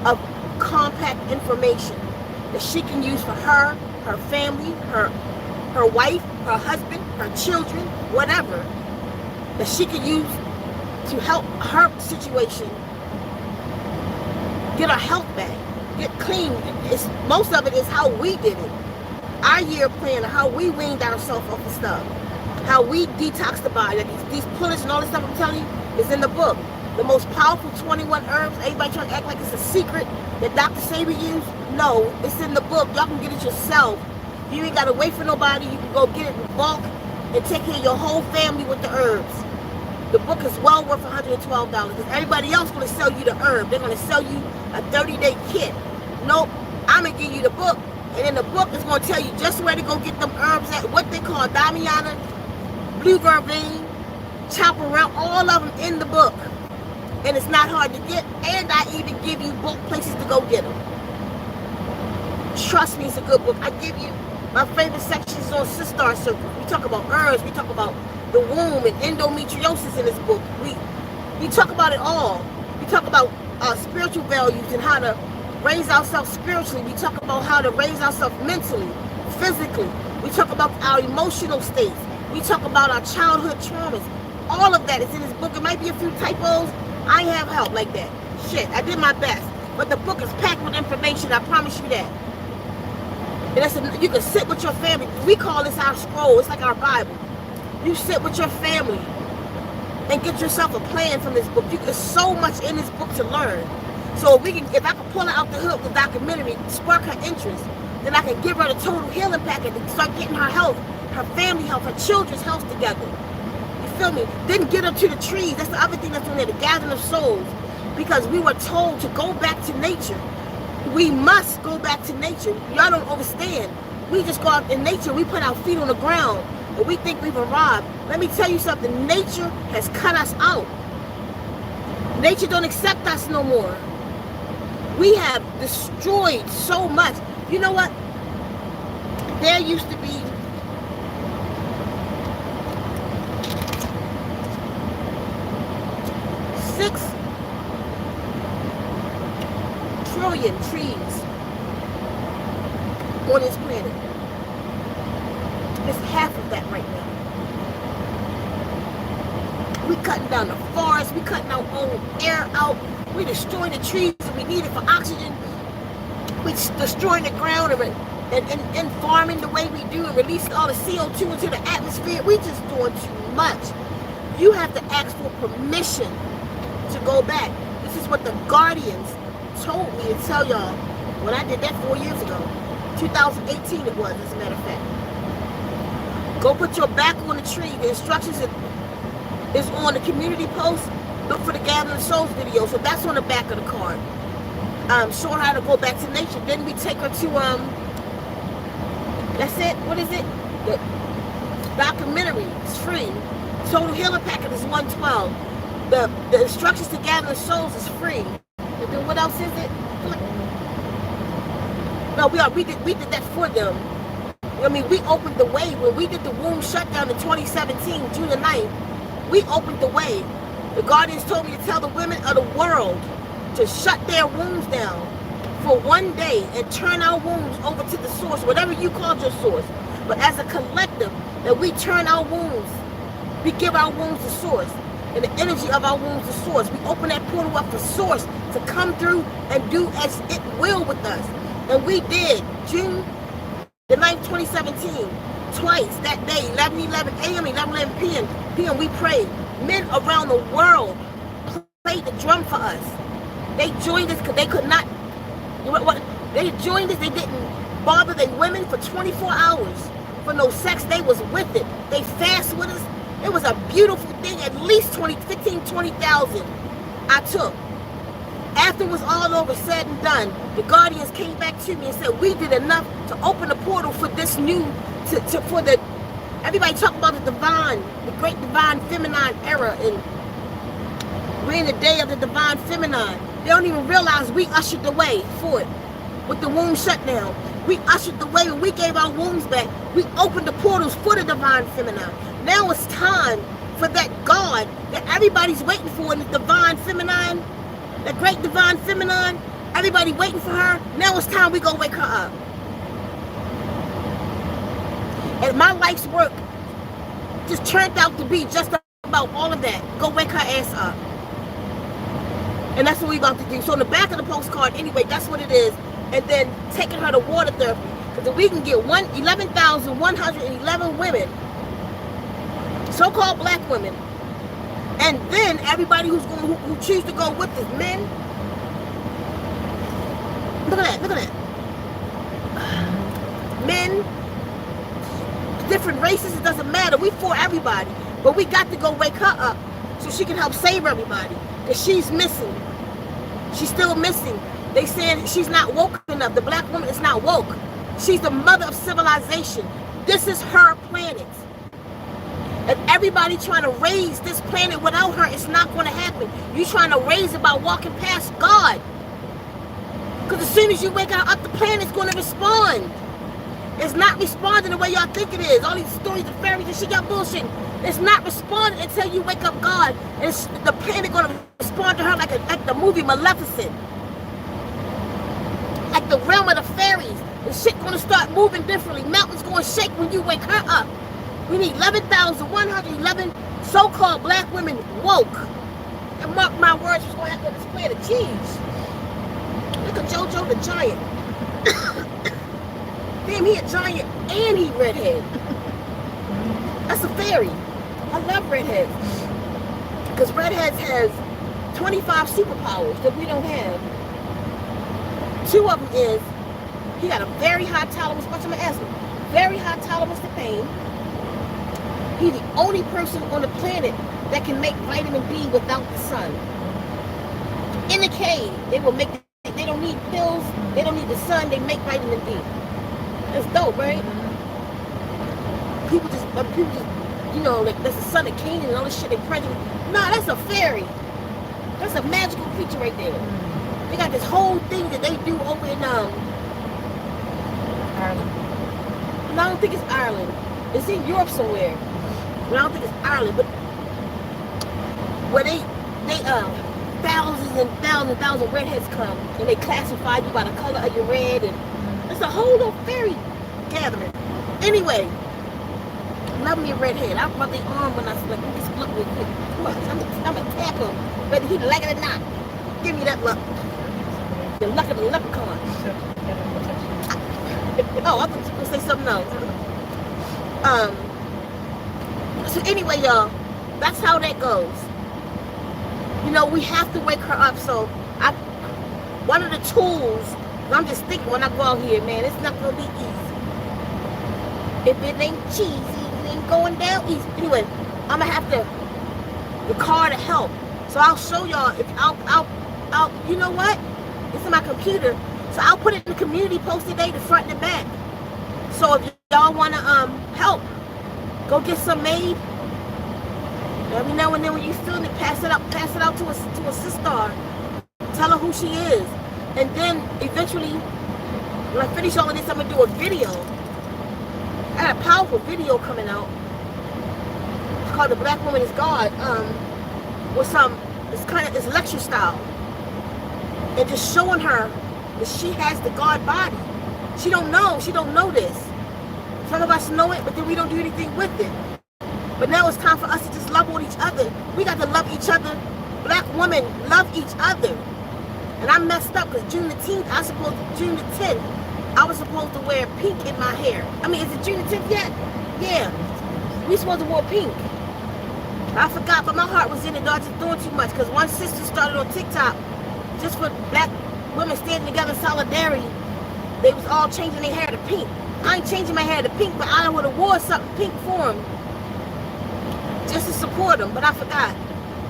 of compact information that she can use for her, her family, her wife, her husband, her children, whatever, that she can use to help her situation get her health back, get clean. Most of it is how we did it. Our year plan, how we weaned ourselves off of stuff, how we detoxed the body. Like these pullets and all this stuff I'm telling you is in the book. The most powerful 21 herbs, everybody trying to act like it's a secret that Dr. Sabi used. No, it's in the book. Y'all can get it yourself. You ain't got to wait for nobody. You can go get it in bulk and take care of your whole family with the herbs. The book is well worth $112 because everybody else going to sell you the herb. They're going to sell you a 30-day kit. Nope, I'm going to give you the book. And in the book, it's going to tell you just where to go get them herbs at, what they call Damiana, blue vervain, chop around, all of them in the book. And it's not hard to get. And I even give you book places to go get them. Trust me, it's a good book. I give you my favorite section is on Sister Circle. We talk about herbs. We talk about the womb and endometriosis in this book. We talk about it all. We talk about spiritual values and how to raise ourselves spiritually. We talk about how to raise ourselves mentally, physically. We talk about our emotional states. We talk about our childhood traumas. All of that is in this book. It might be a few typos. I have help like that. Shit, I did my best. But the book is packed with information. I promise you that. And you can sit with your family. We call this our scroll. It's like our Bible. You sit with your family and get yourself a plan from this book. There's so much in this book to learn. So if I can pull her out the hood with the documentary, spark her interest, then I can give her the total healing package and start getting her health, her family health, her children's health together. You feel me? Then get her to the trees. That's the other thing that's on there, the gathering of souls. Because we were told to go back to nature. We must go back to nature. Y'all don't understand. We just go out in nature, we put our feet on the ground, and we think we've arrived. Let me tell you something, nature has cut us out. Nature don't accept us no more. We have destroyed so much. You know what? There used to be six trillion trees on this planet. It's half of that right now. We cutting down the forest, we cutting our own air out, we destroying the trees that we needed for oxygen, we destroying the ground and farming the way we do and releasing all the CO2 into the atmosphere. We just doing too much. You have to ask for permission to go back. This is what the Guardians told me to tell y'all when I did that 4 years ago. 2018 it was, as a matter of fact. Go put your back on the tree. The instructions is on the community post. Look for the Gathering Souls video. So that's on the back of the card. Showing her how to go back to nature. Then we take her to, that's it. What is it? The documentary. It's free. Total Healer Packet is $112. The instructions to Gathering Souls is free. And then what else is it? No, we did that for them. I mean, we opened the way. When we did the womb shutdown in 2017, June the 9th, we opened the way. The Guardians told me to tell the women of the world to shut their wombs down for 1 day and turn our wombs over to the source, whatever you called your source. But as a collective, that we turn our wombs, we give our wombs the source, and the energy of our wombs the source. We open that portal up for source to come through and do as it will with us. And we did. June the 9th, 2017, twice that day, 11:11 a.m., 11:11 p.m., we prayed. Men around the world played the drum for us. They joined us because they could not, they joined us, they didn't bother their women for 24 hours for no sex. They was with it. They fast with us. It was a beautiful thing. At least 20,000 I took. After it was all over, said and done, the Guardians came back to me and said, we did enough to open the portal for this new, for the, everybody talk about the divine, the great divine feminine era, and we're in the day of the divine feminine. They don't even realize we ushered the way for it with the womb shutdown. We ushered the way when we gave our wombs back. We opened the portals for the divine feminine. Now it's time for that God that everybody's waiting for in the divine feminine, the great divine feminine. Everybody waiting for her. Now it's time we go wake her up. And my life's work just turned out to be just about all of that. Go wake her ass up. And that's what we're about to do. So in the back of the postcard, anyway, that's what it is. And then taking her to water therapy. Because if we can get 11,111 women, so-called black women, and then everybody who choose to go with us, men. Look at that. Men, different races, it doesn't matter. We for everybody. But we got to go wake her up so she can help save everybody. Because she's missing. She's still missing. They said she's not woke enough. The black woman is not woke. She's the mother of civilization. This is her planet. And everybody trying to raise this planet without her, it's not going to happen. You trying to raise it by walking past God. Because as soon as you wake her up, the planet's going to respond. It's not responding the way y'all think it is. All these stories of fairies and shit, y'all bullshit. It's not responding until you wake up God. And the planet going to respond to her like the movie Maleficent. Like the realm of the fairies. The shit going to start moving differently. Mountains going to shake when you wake her up. We need 11,111 so-called black women woke. And mark my words, what's going to happen on this planet. Jeez. Look at JoJo the Giant. Damn, he a giant and he redhead. That's a fairy. I love redheads. Because redheads has 25 superpowers that we don't have. 2 of them is, he got a very high tolerance, watch him ask him, very high tolerance to pain. He's the only person on the planet that can make vitamin D without the sun. In the cave, they don't need pills, they don't need the sun, they make vitamin D. It's dope, right? People just, you know, like that's the son of Canaan and all this shit they prejudice. Nah, that's a fairy. That's a magical creature right there. They got this whole thing that they do over in Ireland. No, I don't think it's Ireland. It's in Europe somewhere. But I don't think it's Ireland. But where they thousands and thousands of redheads come and they classify you by the color of your red, and it's a whole little fairy gathering. Anyway, love me a redhead. I rub their arm when I like just look real quick. I'm a tap him, whether he like it or not. Give me that luck. The luck of the leprechaun. Oh, I thought you were gonna say something else. So anyway, y'all, that's how that goes. You know, we have to wake her up. So one of the tools, I'm just thinking when I go out here, man, it's not gonna be easy. If it ain't cheesy, it ain't going down easy. Anyway, I'm gonna have to the car to help. So I'll show y'all. If I'll you know what? It's in my computer. So I'll put it in the community post today, the front and the back. So if y'all wanna help, go get some made. Every now and then when you feel it, pass it out to a sister. Tell her who she is. And then eventually, when I finish all of this, I'm gonna do a video. I had a powerful video coming out. It's called The Black Woman is God. With it's lecture style. And just showing her that she has the God body. She don't know this. Some of us know it, but then we don't do anything with it. But now it's time for us to just love on each other. We got to love each other. Black women love each other. And I messed up because June the 10th, June the 10th, I was supposed to wear pink in my hair. I mean, is it June the 10th yet? Yeah. We supposed to wear pink. I forgot, but my heart was in it. I was just doing too much because one sister started on TikTok just for black women standing together in solidarity. They was all changing their hair to pink. I ain't changing my hair to pink, but I would have wore something pink for them just to support them, but I forgot.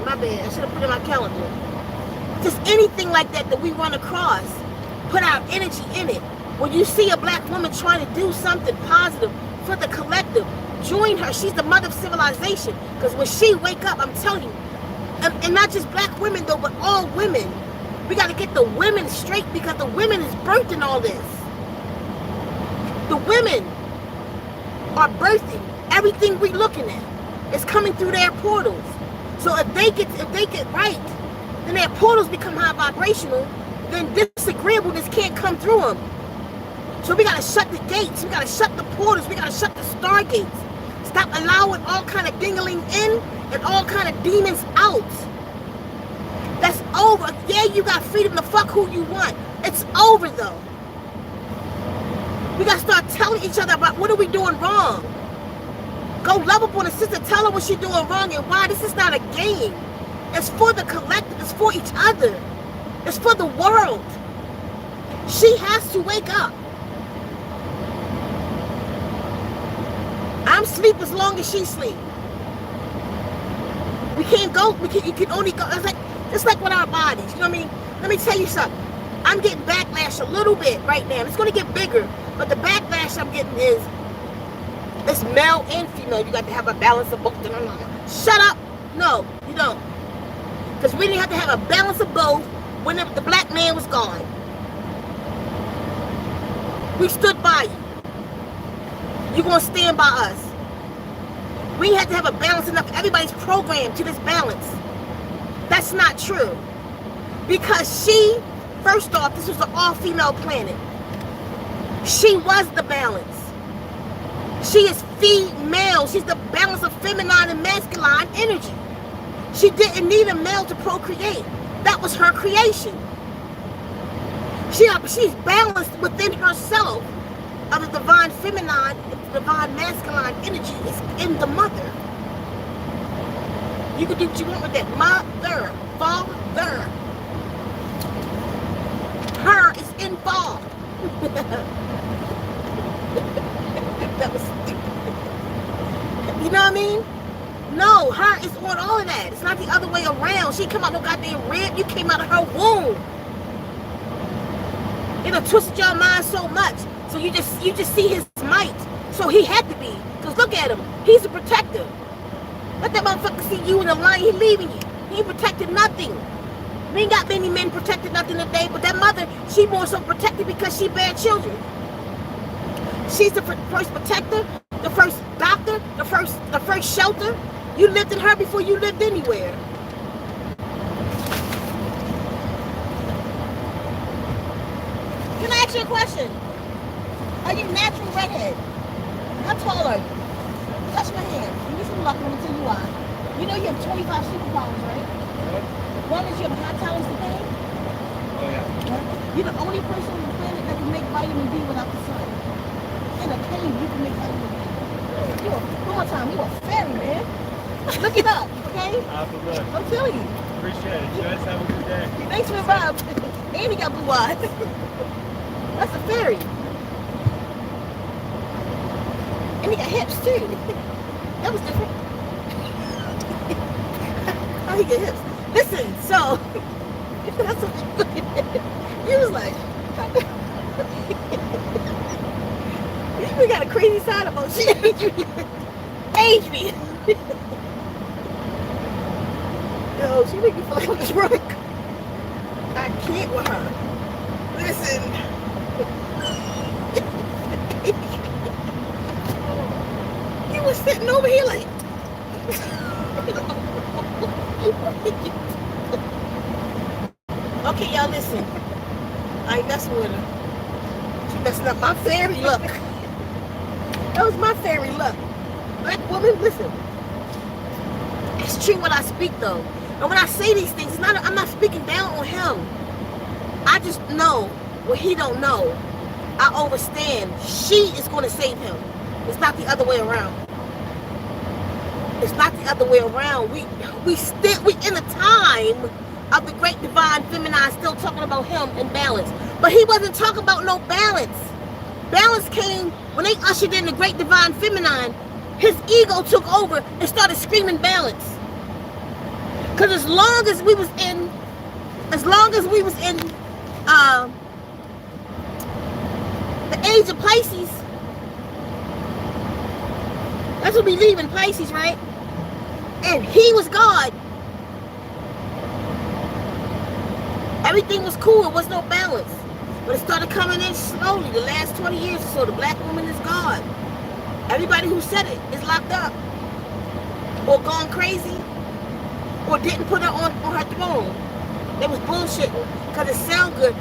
My bad. I should have put it in my calendar. Just anything like that we run across, put our energy in it. When you see a black woman trying to do something positive for the collective, join her. She's the mother of civilization. Because when she wake up, I'm telling you, and not just black women though, but all women, we got to get the women straight because the women is birthing all this. The women are birthing everything we looking at. It's coming through their portals. So if they get right, then their portals become high vibrational, then disagreeableness can't come through them. So we gotta shut the gates, we gotta shut the portals, we gotta shut the stargates. Stop allowing all kind of dingling in and all kind of demons out. That's over. Yeah, you got freedom to fuck who you want. It's over though. We gotta start telling each other about what are we doing wrong. Go love up on a sister, tell her what she's doing wrong and why. This is not a game. It's for the collective, it's for each other. It's for the world. She has to wake up. I'm asleep as long as she sleep. We can't go, you can only go, it's like with our bodies, you know what I mean? Let me tell you something. I'm getting backlash a little bit right now. It's gonna get bigger, but the backlash I'm getting is, it's male and female. You got to have a balance of both. Shut up. No, you don't. Because we didn't have to have a balance of both when the black man was gone. We stood by you. You're going to stand by us. We had to have a balance enough. Everybody's programmed to this balance. That's not true. Because she, first off, this was an all-female planet. She was the balance. She is female. She's the balance of feminine and masculine energy. She didn't need a male to procreate. That was her creation. She's balanced within herself of the divine feminine, the divine masculine energy is in the mother. You can do what you want with that. Mother, father. Her is involved. That was stupid. You know what I mean? No, her is on all of that. It's not the other way around. She come out no goddamn rib. You came out of her womb. It'll twist your mind so much. So you just see his might. So he had to be. Because look at him. He's a protector. Let that motherfucker see you in the line. He leaving you. He protected nothing. We ain't got many men protected nothing today. But that mother, she more so protected because she bear children. She's the first protector, the first doctor, the first shelter. You lived in her before you lived anywhere. Can I ask you a question? Are you natural redhead? How tall are you? Touch my hand. Give me some luck. Let me tell you why. You know you have 25 superpowers, right? One is you have high tolerance to pain. Oh yeah. You're the only person on the planet that can make vitamin D without the sun. In a cave, you can make vitamin D. One more time. You a fairy, man. Look it up, okay? I'll have to look. I'm telling you. Appreciate it. You guys have a good day. Thanks for the vibe. And he got blue eyes. That's a fairy. And he got hips too. That was different. How he get hips? Listen, so that's what he was like. You got a crazy side about shit. Age me. Yo, she make me feel like I'm drunk. I can't with her. Listen. He was sitting over here like. Okay, y'all listen. I ain't messing with her. She messing up my fairy look. That was my fairy look. Black woman, listen. It's true what I speak though. And when I say these things, I'm not speaking down on him. I just know what he don't know. I understand. She is going to save him. It's not the other way around. It's not the other way around. We in a time of the great divine feminine, still talking about him and balance. But he wasn't talking about no balance. Balance came when they ushered in the great divine feminine. His ego took over and started screaming balance. Because as long as we was in the age of Pisces, that's when we leave in Pisces, right? And he was God. Everything was cool. It was no balance. But it started coming in slowly. The last 20 years or so, the black woman is God. Everybody who said it is locked up. Or gone crazy. Or didn't put her on her throne. They was bullshitting. Because it sounded good.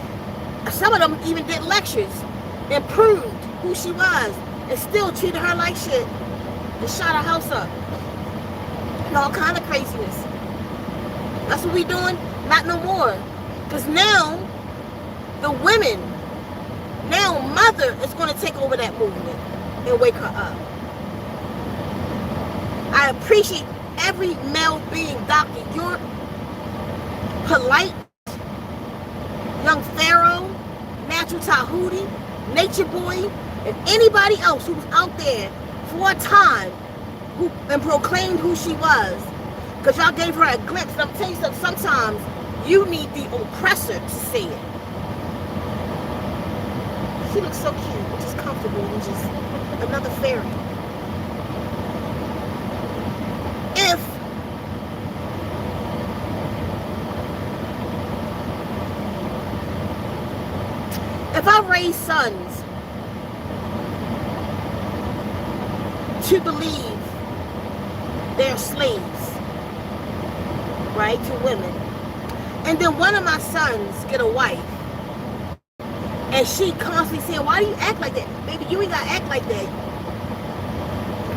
Some of them even did lectures. And proved who she was. And still treated her like shit. And shot her house up. And all kind of craziness. That's what we doing? Not no more. Because now, the women, now mother is going to take over that movement and wake her up. I appreciate every male being, Dr. York, Polite, Young Pharaoh, Natural Tahuti, Nature Boy, and anybody else who was out there for a time and proclaimed who she was. Because y'all gave her a glimpse. And I'm telling you something, sometimes you need the oppressor to say it. She looks so cute, just comfortable, and just another fairy. If I raise sons to believe they're slaves, right, to women, and then one of my sons get a wife, and she constantly saying, why do you act like that? Baby, you ain't got to act like that.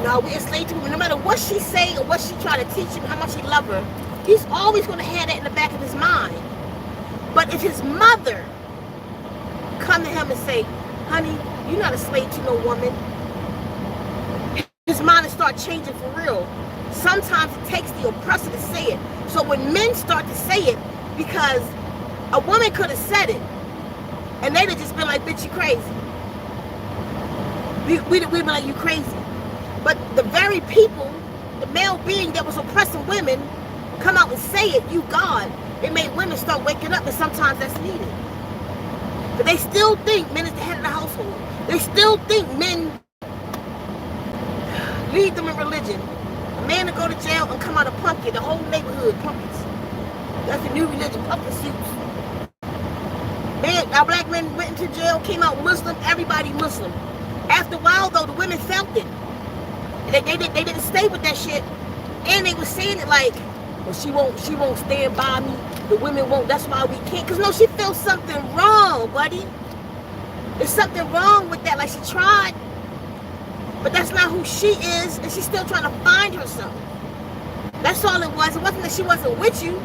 No, we're enslaved to women. No matter what she say or what she try to teach him, how much he love her, he's always going to have that in the back of his mind. But if his mother come to him and say, honey, you're not a slave to no woman, his mind will start changing for real. Sometimes it takes the oppressor to say it. So when men start to say it, because a woman could have said it, and they'd have just been like, bitch, you crazy. We'd be like, you crazy. But the very people, the male being that was oppressing women, come out and say it, you God. It made women start waking up, and sometimes that's needed. But they still think men is the head of the household. They still think men lead them in religion. A man to go to jail and come out a pumpkin, the whole neighborhood pumpkins. That's the new religion, pumpkin suits. Man, our black men went into jail, came out Muslim, everybody Muslim. After a while though, the women felt it. They didn't stay with that shit. And they were saying it like, well, she won't stand by me. The women won't, that's why we can't. Cause no, she feels something wrong, buddy. There's something wrong with that. Like she tried, but that's not who she is, and she's still trying to find herself. That's all it was. It wasn't that she wasn't with you.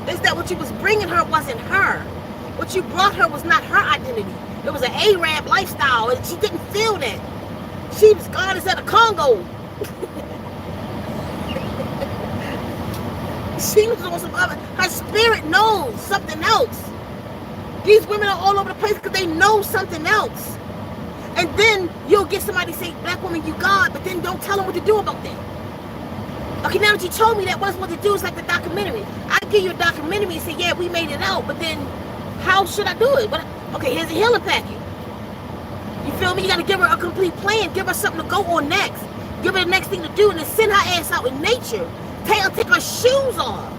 It's that what you was bringing her wasn't her. What you brought her was not her identity. It was an Arab lifestyle, and she didn't feel that. She was goddess of the Congo. She was on some other. Her spirit knows something else. These women are all over the place because they know something else. And then you'll get somebody say, black woman, you God, but then don't tell them what to do about that. Okay, now that you told me that, what's what to do is like the documentary. I give you a documentary and say, yeah, we made it out, but then how should I do it? But okay, here's a healing package. You feel me? You got to give her a complete plan. Give her something to go on next. Give her the next thing to do, and then send her ass out in nature. Tell her to take her shoes off.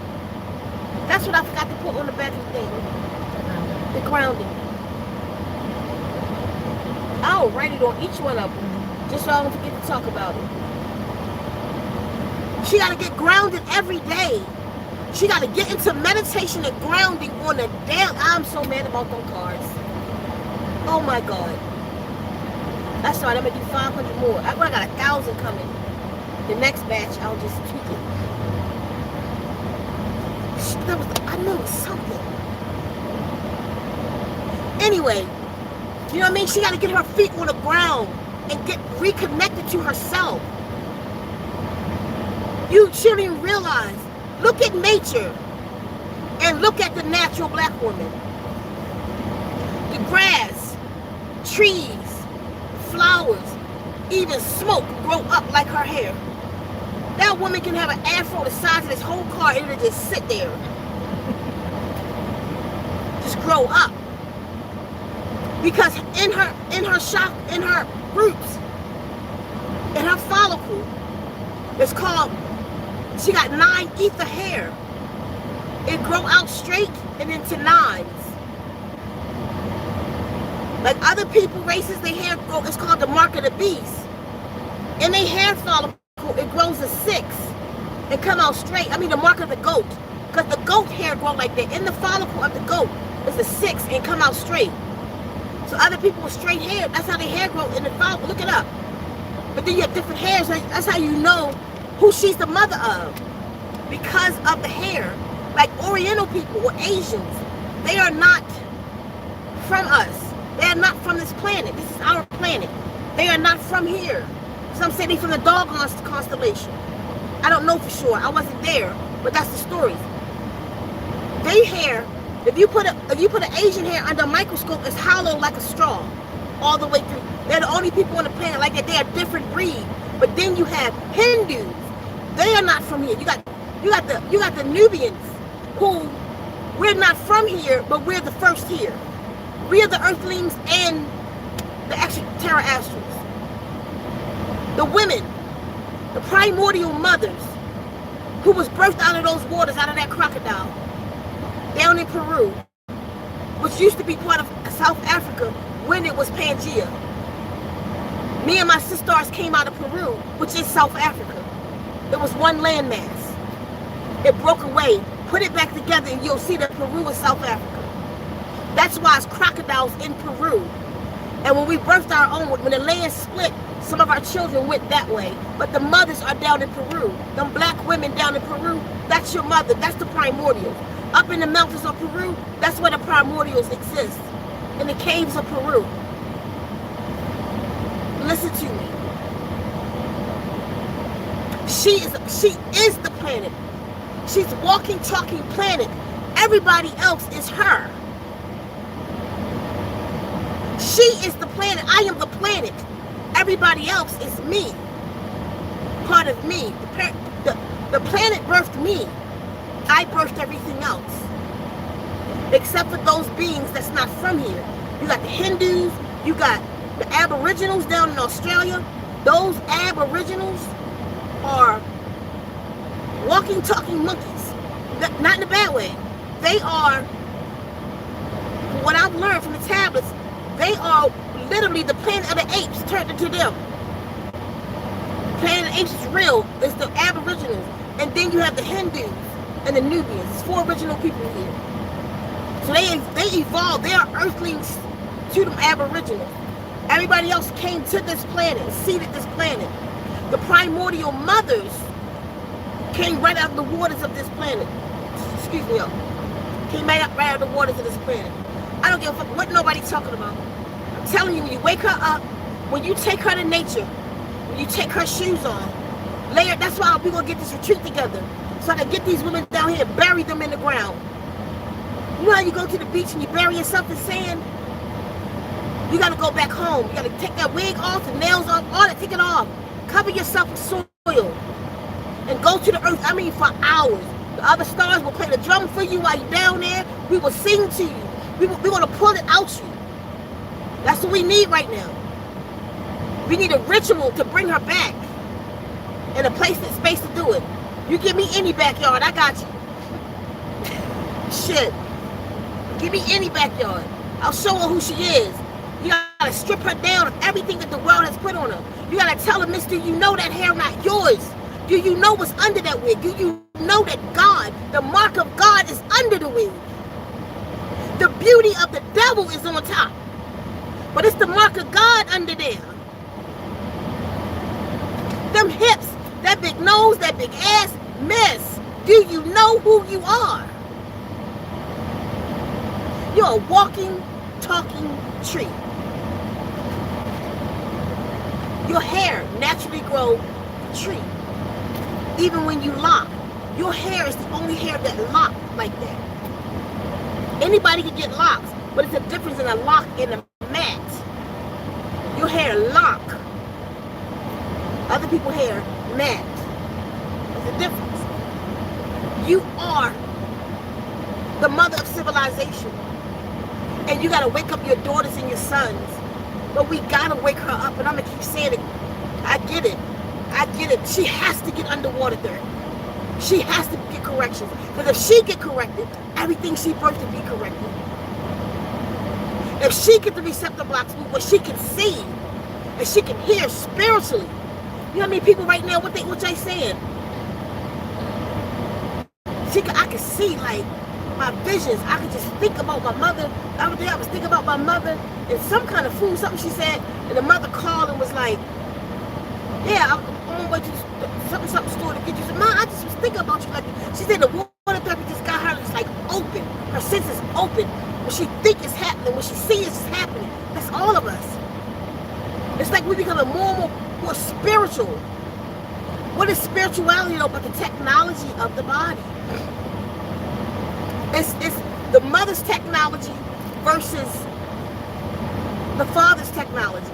That's what I forgot to put on the back of the thing. The grounding. I'll write it on each one of them, just so I don't forget to talk about it. She got to get grounded every day. She got to get into meditation and grounding on a daily. I'm so mad about those cards. Oh my God. That's right, I'm going to do 500 more. I got 1,000 coming. The next batch, I'll just tweak it. I know it was something. Anyway, you know what I mean? She got to get her feet on the ground and get reconnected to herself. She don't even realize. Look at nature and look at the natural black woman. The grass, trees, flowers, even smoke grow up like her hair. That woman can have an afro the size of this whole car and it'll just sit there. Just grow up. Because in her roots, in her follicle, it's called, she got 9 ether hair. It grow out straight and into 9s. Like other people, races, their hair grow, it's called the mark of the beast. In their hair follicle, it grows a 6 and come out straight. I mean the mark of the goat. Because the goat hair grow like that. In the follicle of the goat, it's a 6 and come out straight. So other people with straight hair, that's how their hair grow in the follicle. Look it up. But then you have different hairs. That's how you know who she's the mother of. Because of the hair. Like Oriental people or Asians, they are not from us. They are not from this planet. This is our planet. They are not from here. Some say they from the dog constellation. I don't know for sure. I wasn't there, but that's the story. They hair, if you put an Asian hair under a microscope, it's hollow like a straw, all the way through. They're the only people on the planet like that. They are different breed. But then you have Hindus. They are not from here. You got the Nubians, who we're not from here, but we're the first here. We are the Earthlings and the Terra Astrals. The women, the primordial mothers, who was birthed out of those waters, out of that crocodile, down in Peru, which used to be part of South Africa when it was Pangea. Me and my sisters came out of Peru, which is South Africa. It was one landmass. It broke away. Put it back together and you'll see that Peru is South Africa. That's why it's crocodiles in Peru. And when we birthed our own, when the land split, some of our children went that way. But the mothers are down in Peru. Them black women down in Peru, that's your mother. That's the primordials. Up in the mountains of Peru, that's where the primordials exist. In the caves of Peru. Listen to me. She is the planet. She's walking, talking planet. Everybody else is her. She is the planet. I am the planet. Everybody else is me. Part of me. The planet birthed me. I birthed everything else. Except for those beings that's not from here. You got the Hindus. You got the Aboriginals down in Australia. Those Aboriginals are walking, talking monkeys. Not in a bad way. They are, what I've learned from the tablets, they are literally the Planet of the Apes turned into them. Planet of the Apes is real. It's the Aboriginals. And then you have the Hindus and the Nubians. It's 4 original people here. So they evolved. They are earthlings to them Aboriginals. Everybody else came to this planet, seeded this planet. The primordial mothers came right out of the waters of this planet. Excuse me, y'all. Came right out of the waters of this planet. I don't give a fuck what nobody's talking about. I'm telling you, when you wake her up, when you take her to nature, when you take her shoes on, lay her, that's why we're going to get this retreat together. So I can get these women down here and bury them in the ground. You know how you go to the beach and you bury yourself in sand? You got to go back home. You got to take that wig off, the nails off, all that, take it off. Cover yourself with soil. And go to the earth, I mean for hours. The other stars will play the drum for you while you're down there. We will sing to you. We're going to pull it out you. That's what we need right now. We need a ritual to bring her back. And a place and space to do it. You give me any backyard, I got you. Shit. Give me any backyard. I'll show her who she is. You gotta strip her down of everything that the world has put on her. You gotta tell her, mister, you know that hair not yours. Do you know what's under that wig? Do you know that God, the mark of God is under the wig? The beauty of the devil is on top. But it's the mark of God under there. Them hips, that big nose, that big ass, miss. Do you know who you are? You're a walking, talking tree. Your hair naturally grows a tree. Even when you lock, your hair is the only hair that locks like that. Anybody can get locks, but it's a difference in a lock and a mat. Your hair lock. Other people's hair mat. There's a difference. You are the mother of civilization. And you gotta wake up your daughters and your sons. But we gotta wake her up, and I'm gonna keep saying it. I get it. I get it. She has to get underwater there. She has to get corrections. Because if she get corrected, everything she birthed will be corrected. If she get the receptor blocks move, what she can see, and she can hear spiritually. You know how many people right now, what they saying? I can see, like, my visions. I could just think about my mother. The other day I was thinking about my mother and some kind of food, something she said, and the mother called and was like, yeah, I'm on my way to the something store to get you some. Mom, I just was thinking about you. Like, she said the water therapy just got her just like open. Her senses open. When she think it's happening, when she sees it's happening. That's all of us. It's like we're becoming more spiritual. What is spirituality though but the technology of the body? It's the mother's technology versus the father's technology.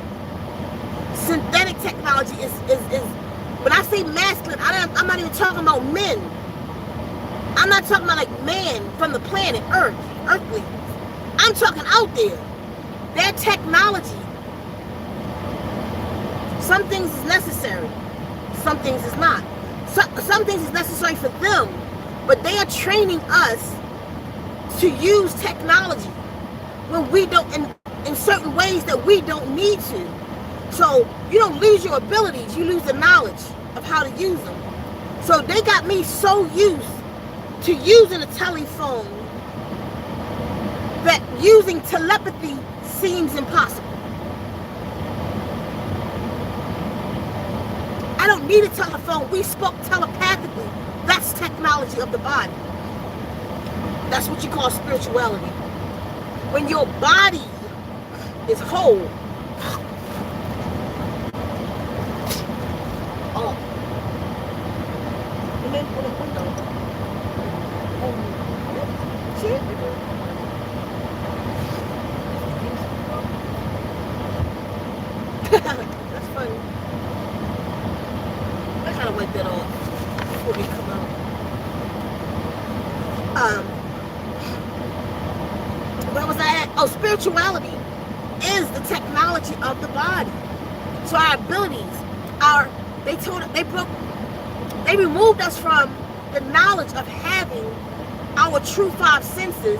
Synthetic technology is when I say masculine, I'm not even talking about men. I'm not talking about like man from the planet Earth, earthly. I'm talking out there. Their technology. Some things is necessary. Some things is not. Some things is necessary for them, but they are training us to use technology when we don't, in certain ways that we don't need to. So you don't lose your abilities, you lose the knowledge of how to use them. So they got me so used to using a telephone that using telepathy seems impossible. I don't need a telephone. We spoke telepathically. That's technology of the body. That's what you call spirituality. When your body is whole. Oh. And then for the window. Shit. That's funny. I kind of wipe that off before we come out. Where was I at? Oh, spirituality. is the technology of the body. So our abilities, they removed us from the knowledge of having our true five senses,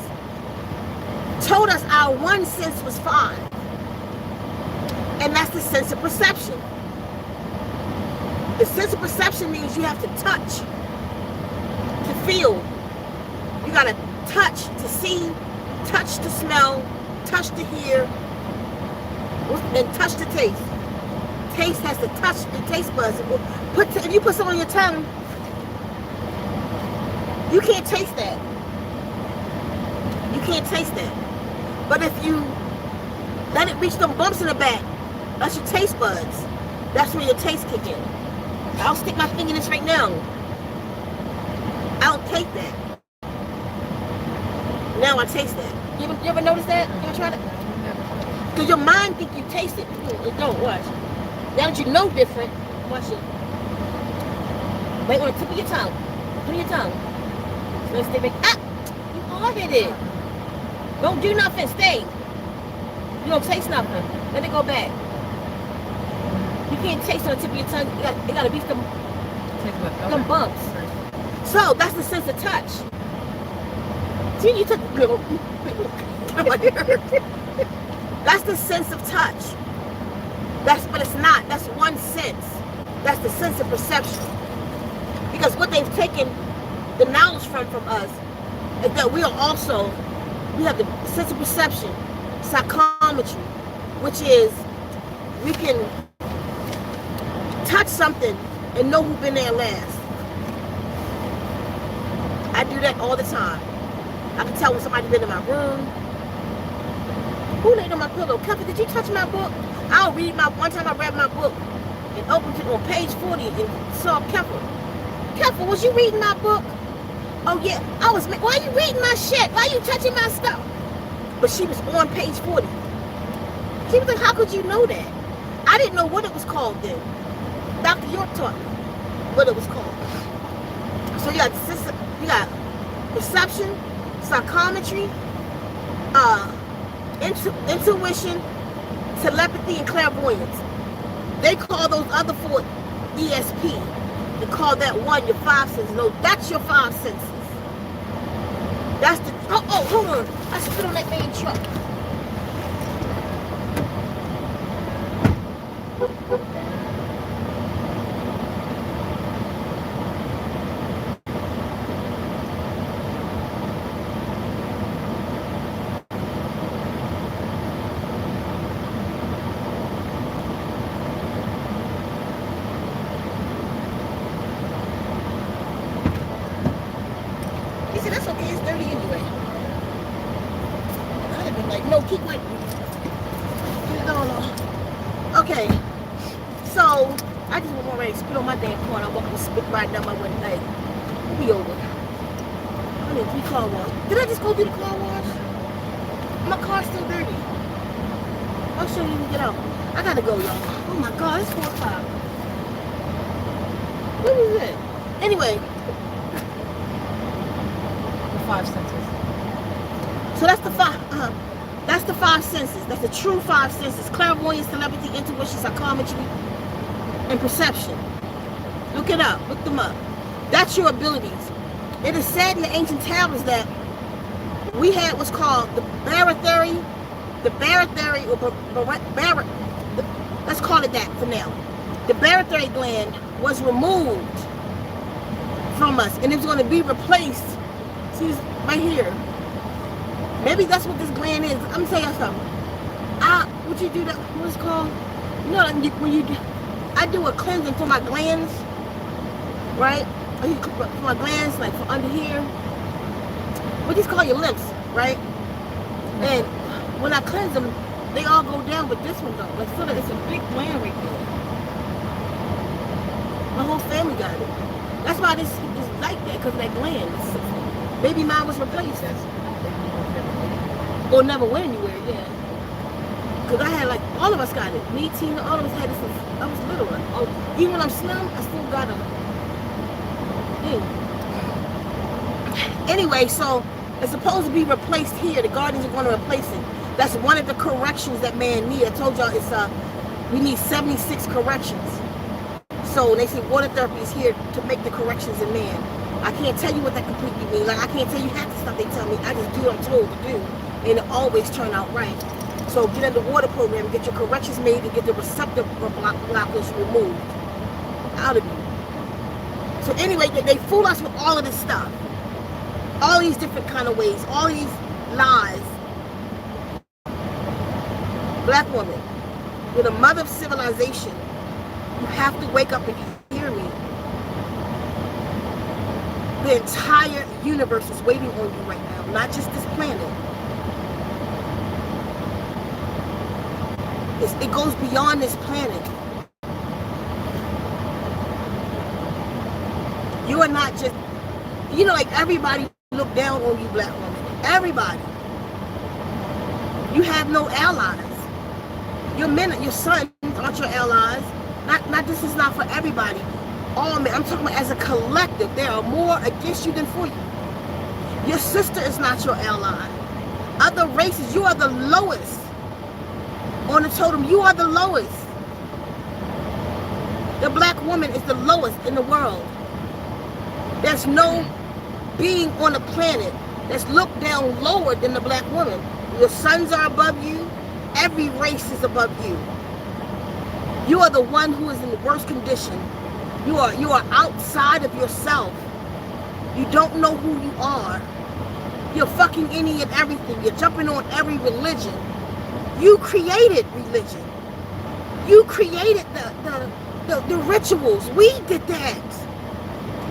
told us our one sense was five. And that's the sense of perception. The sense of perception means you have to touch to feel. You gotta touch to see, touch to smell, touch to hear, and touch to taste. Taste has to touch the taste buds. If you put something on your tongue, you can't taste that. You can't taste that. But if you let it reach them bumps in the back, that's your taste buds. That's when your taste kick in. I'll stick my finger in this right now. I'll take that. Now I taste that. You ever notice that? You ever try that? Because your mind think you taste it. It don't. Watch. Now that you know different, watch it. Wait on the tip of your tongue. Put your tongue. Let's stay back. Ah! You hard-headed. Don't do nothing. Stay. You don't taste nothing. Let it go back. You can't taste on the tip of your tongue. You gotta beat them bumps. So that's the sense of touch. See, you took that's the sense of touch. But it's not. That's one sense. That's the sense of perception. Because what they've taken the knowledge from us is that we have the sense of perception, psychometry, which is we can touch something and know who's been there last. I do that all the time. I can tell when somebody's been in my room. Who laid on my pillow? Kevin, did you touch my book? I'll read one time I read my book and opened it on page 40 and saw Kevin. Kevin, was you reading my book? Oh yeah, why are you reading my shit? Why are you touching my stuff? But she was on page 40. She was like, how could you know that? I didn't know what it was called then. Dr. York taught me what it was called. So you got perception, psychometry, intuition, telepathy, and clairvoyance. They call those other four ESP. They call that one your five senses. No, that's your five senses. That's the. Oh, hold on. I spit on that main truck. That's okay, it's dirty anyway. I'd have been like, no, keep waiting. No. Okay, so I just went already spit on my damn car and I walked and spit right down my window. Like, we'll be over. I need 3 car wash. Did I just go do the car wash? My car's still dirty. I'll show you when we get out. I gotta go, y'all. Oh my God, it's 4 o'clock. What is it? Anyway. 5 senses. So that's the 5. That's the 5 senses. That's the true 5 senses: clairvoyance, telepathy, intuition, psychometry, and perception. Look it up. Look them up. That's your abilities. It is said in the ancient tablets that we had what's called the barotherium. The barotherium, let's call it that for now. The barotherium gland was removed from us, and it's going to be replaced. See, right here. Maybe that's what this gland is. I'm gonna tell you something. What you do that? What's it called? You know, I do a cleansing for my glands, right? For my glands, like for under here. What these call your lips, right? And when I cleanse them, they all go down, but this one don't. Like, so that it's a big gland right there. My whole family got it. That's why this is like that, because of that gland. Maybe mine was replaced. Or never went anywhere, yeah. Because I had, like, all of us got it. Me, Tina, all of us had this since I was little. Even when I'm slim, I still got them. Anyway, so it's supposed to be replaced here. The Guardians are going to replace it. That's one of the corrections that man needs. I told y'all we need 76 corrections. So they say water therapy is here to make the corrections in man. I can't tell you what that completely means. Like I can't tell you half the stuff they tell me. I just do what I'm told to do, and it always turn out right. So get in the water program, get your corrections made, and get the receptor blockers removed out of you. So anyway, they fool us with all of this stuff, all these different kind of ways, all these lies. Black woman, you're the mother of civilization. You have to wake up and hear me. The entire universe is waiting on you right now, not just this planet. It goes beyond this planet. You are not just, like everybody look down on you, black woman. Everybody. You have no allies. Your men, your sons aren't your allies. Not this is not for everybody. All men, I'm talking about as a collective. There are more against you than for you. Your sister is not your ally. Other races, you are the lowest on the totem. You are the lowest. The black woman is the lowest in the world. There's no being on the planet that's looked down lower than the black woman. Your sons are above you. Every race is above you. You are the one who is in the worst condition. You are outside of yourself. You don't know who you are. You're fucking any and everything. You're jumping on every religion. You created religion. You created the rituals. We did that.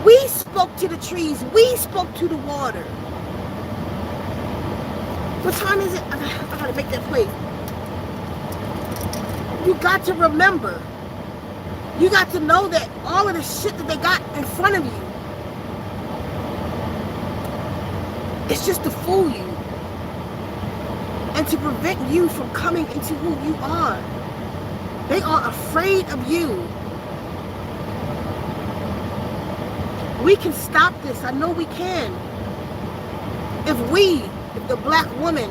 We spoke to the trees. We spoke to the water. What time is it? I gotta make that plate. You got to remember. You got to know that all of the shit that they got in front of you, it's just to fool you and to prevent you from coming into who you are. They are afraid of you. We can stop this. I know we can. If the black woman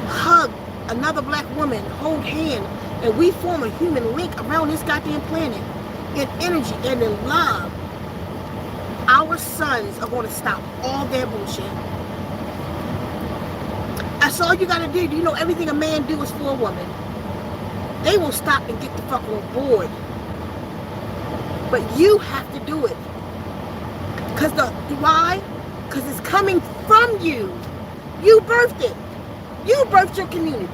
hug another black woman, hold hand, and we form a human link around this goddamn planet in energy and in love, our sons are going to stop all their bullshit. That's all you got to do. You know everything a man do is for a woman. They will stop and get the fuck on board. But you have to do it. Why? Because it's coming from you. You birthed it. You birthed your community.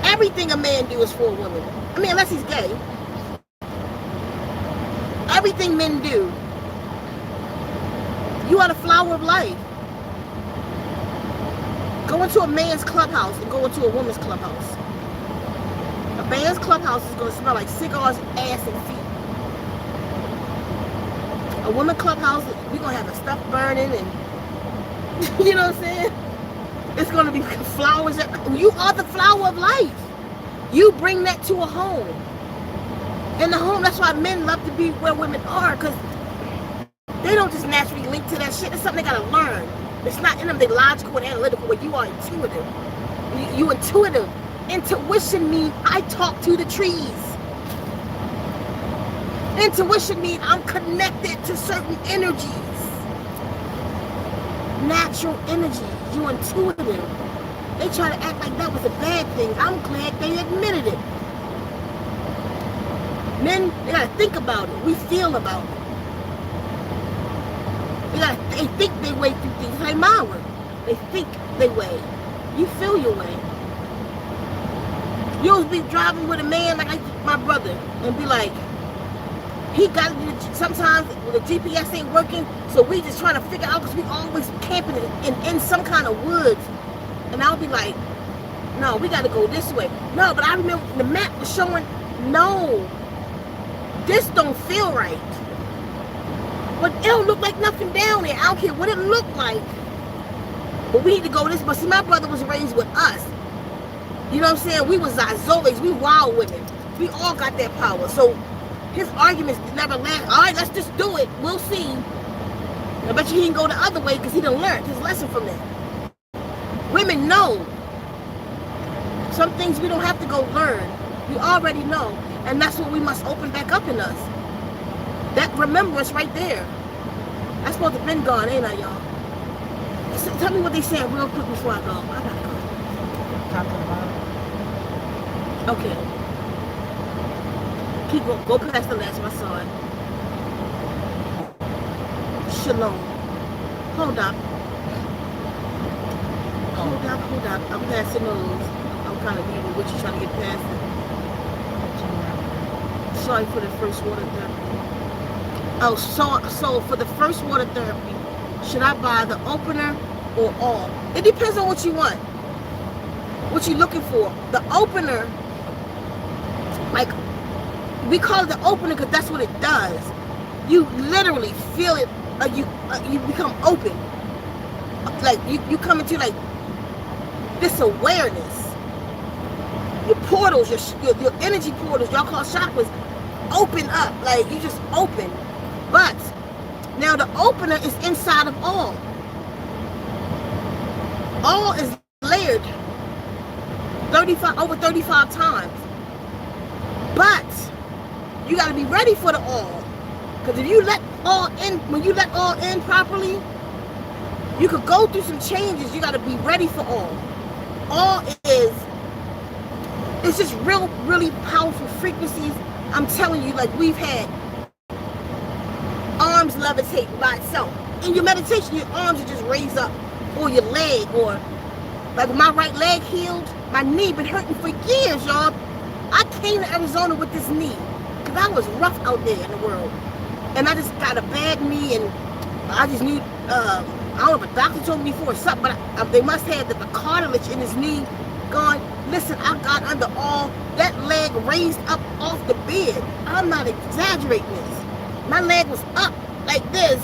Everything a man do is for a woman. I mean, unless he's gay. Everything men do. You are the flower of life. Go into a man's clubhouse and go into a woman's clubhouse. A man's clubhouse is going to smell like cigars, ass, and feet. A woman clubhouse, we're going to have the stuff burning and, you know what I'm saying? It's going to be flowers. You are the flower of life. You bring that to a home. In the home, that's why men love to be where women are, because they don't just naturally link to that shit. It's something they got to learn. It's not in them. They're logical and analytical, but you are intuitive. You intuitive. Intuition means I talk to the trees. Intuition means I'm connected to certain energies. Natural energy. You're intuitive. They try to act like that was a bad thing. I'm glad they admitted it. Men, they gotta think about it. We feel about it. They think they way through things. Like my work. They think they way. You feel your way. You'll be driving with a man like my brother and be like, he got sometimes the GPS ain't working, so we just trying to figure out because we always camping in some kind of woods. And I'll be like, no, we got to go this way. No, but I remember the map was showing, no, this don't feel right. But it don't look like nothing down there. I don't care what it looked like. But we need to go this way. But see, my brother was raised with us. You know what I'm saying? We was Zoes. We wild women. We all got that power. So his arguments never last. All right, let's just do it. We'll see. I bet you he didn't go the other way because he done learned his lesson from that. Women know some things we don't have to go learn. We already know. And that's what we must open back up in us. That remembrance right there. That's supposed to have been gone, ain't I, y'all? So tell me what they saying real quick before I go. I gotta go. Top to the bottom. Okay. Keep go past the last one. I saw it. Shalom. Hold up. Hold up. I'm passing those. I'm kind of reading what you're trying to get past it. Sorry for the first water therapy. Oh, so for the first water therapy, should I buy the opener or all? It depends on what you want. What you're looking for. The opener, like, we call it the opener because that's what it does. You literally feel it, you become open. Like, you come into, like, this awareness. Your portals, your energy portals, y'all call chakras, open up. Like, you just open. But now the opener is inside of all. All is layered over 35 times. But you got to be ready for the all. Because if you let all in, when you let all in properly, you could go through some changes. You got to be ready for all. All is, it's just really powerful frequencies. I'm telling you, like, we've had arms levitate by itself. In your meditation, your arms are just raised up, or your leg, or like when my right leg healed, my knee been hurting for years, y'all. I came to Arizona with this knee because I was rough out there in the world, and I just got a bad knee, and I just knew, I don't know if a doctor told me before or something, but they must have the cartilage in his knee gone. Listen, I got under all that leg raised up off the bed. I'm not exaggerating this. My leg was up like this,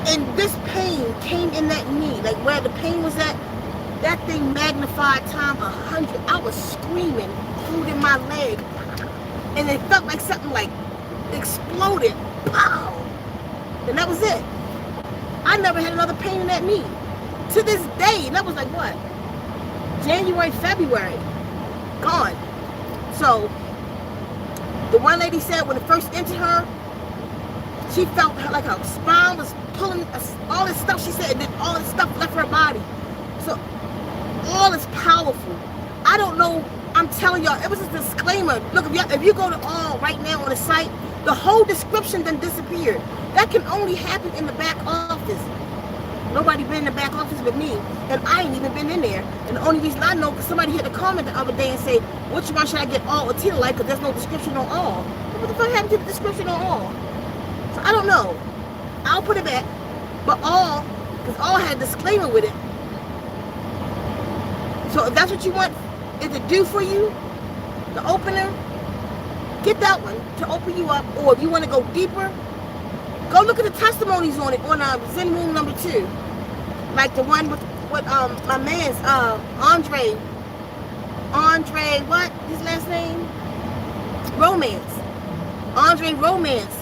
and this pain came in that knee, like where the pain was at. That thing magnified time 100. I was screaming, holding my leg, and it felt like something like exploded. Pow! And that was it. I never had another pain in that knee to this day. And that was like what? January, February. Gone. So the one lady said when it first entered her, she felt like her spine was pulling all this stuff. She said, and then all this stuff left her body. So all is powerful. I don't know. I'm telling y'all, it was a disclaimer. Look, if you go to all right now on the site, the whole description then disappeared. That can only happen in the back office. Nobody been in the back office with me, and I ain't even been in there. And the only reason I know, because somebody hit a comment the other day and say, which one should I get, all or Teal-like, because there's no description on all. What the fuck happened to the description on all? So I don't know. I'll put it back. But all, because all had a disclaimer with it. So if that's what you want it to do for you, the opener, get that one to open you up. Or if you want to go deeper, go look at the testimonies on it on Zen Room number 2. Like the one with my man's Andre, what? His last name? Romance. Andre Romance.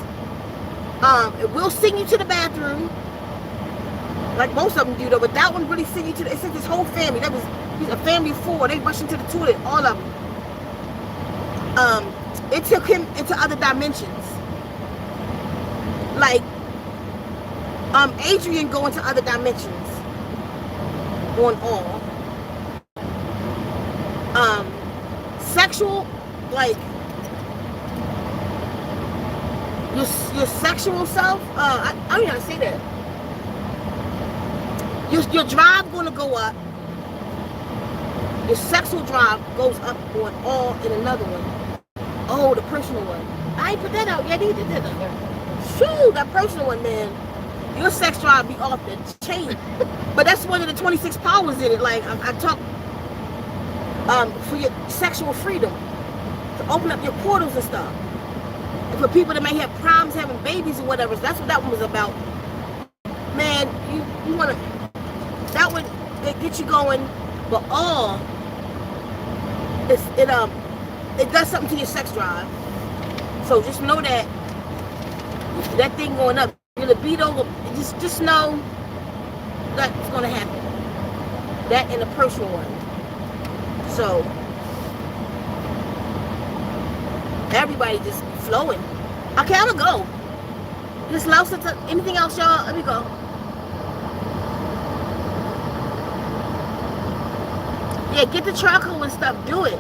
It will send you to the bathroom. Like most of them do though, but that one really sent you to it sent his whole family. He's a family of 4. They rushed into the toilet, all of them. It took him into other dimensions. Like Adrian go into other dimensions on all. Sexual, like your sexual self, I don't know how to say that. Your drive gonna go up. Your sexual drive goes up on all in another one. Oh, the personal one. I ain't put that out yet either, did I? Shoo, that personal one, man. Your sex drive be off the chain. But that's one of the 26 powers in it. Like, I talk for your sexual freedom. To open up your portals and stuff. And for people that may have problems having babies or whatever. So that's what that one was about. Man, you want to... That would get you going. But all... It does something to your sex drive. So just know that thing going up, you're your libido, just know that's gonna happen. That and a personal one. So everybody just flowing. Okay, I'm gonna go. Just lost it to anything else, y'all. Let me go. Yeah, get the charcoal and stuff. Do it.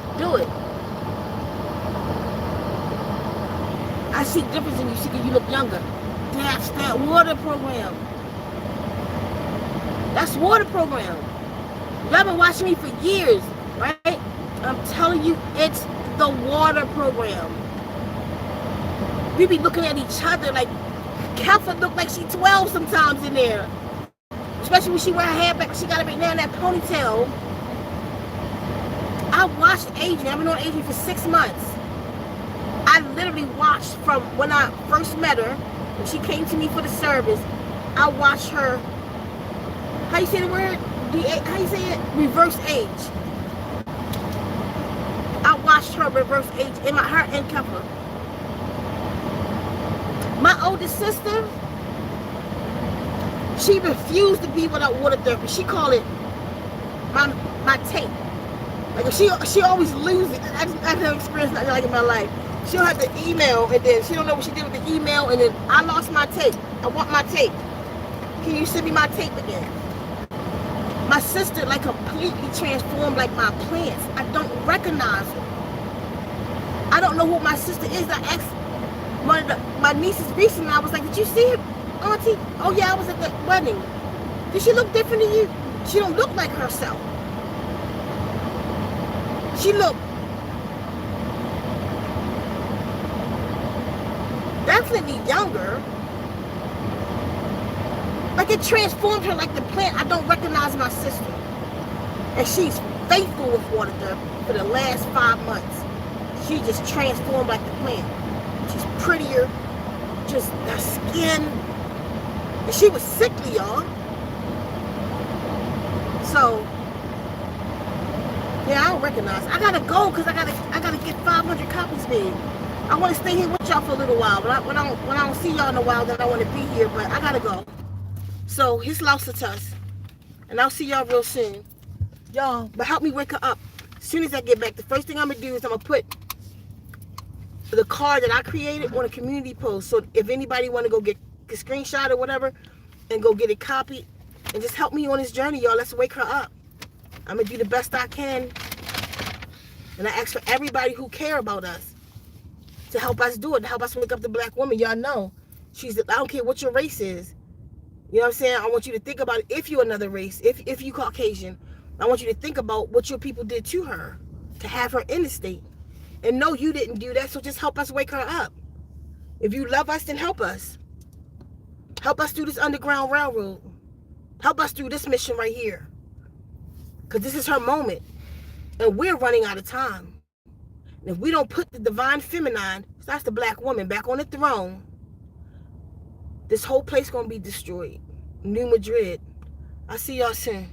I see difference in you. See, you look younger. That's that water program. That's water program. Y'all been watching me for years, right? I'm telling you, it's the water program. We be looking at each other like, Katha look like she 12 sometimes in there. Especially when she wear her hair back, she got it right now in that ponytail. I watched Adrian. I've been on Adrian for 6 months. I literally watched from when I first met her, when she came to me for the service. I watched her, how you say the word? How you say it? Reverse age. I watched her reverse age in her and Kepler. My oldest sister, she refused to be without water therapy. She called it my tape. Like she always loses it. I've never experienced nothing like it in my life. She'll have the email and then she don't know what she did with the email and then I lost my tape. I want my tape. Can you send me my tape again? My sister like completely transformed like my plants. I don't recognize her. I don't know who my sister is. I asked one of my nieces recently, I was like, did you see her, Auntie? Oh yeah, I was at the wedding. Did she look different than you? She don't look like herself. She looked definitely younger. Like it transformed her like the plant. I don't recognize my sister. And she's faithful with water therapy for the last 5 months. She just transformed like the plant. She's prettier, just her skin. And she was sickly, y'all. So, yeah, I don't recognize. I gotta go because I gotta get 500 copies made. I want to stay here with y'all for a little while, but when I don't see y'all in a while, then I want to be here. But I gotta go. So his loss to us, and I'll see y'all real soon, y'all. But help me wake her up. As soon as I get back, the first thing I'm gonna do is I'm gonna put the card that I created on a community post. So if anybody want to go get a screenshot or whatever, and go get it copied, and just help me on this journey, y'all. Let's wake her up. I'm gonna do the best I can, and I ask for everybody who care about us to help us do it, to help us wake up the black woman. Y'all know, I don't care what your race is. You know what I'm saying? I want you to think about it. If you're another race, if you Caucasian, I want you to think about what your people did to her to have her in the state. And no, you didn't do that, so just help us wake her up. If you love us, then help us. Help us through this Underground Railroad. Help us through this mission right here. Because this is her moment. And we're running out of time. And if we don't put the divine feminine, that's the black woman, back on the throne, this whole place gonna be destroyed. New Madrid. I'll see y'all soon.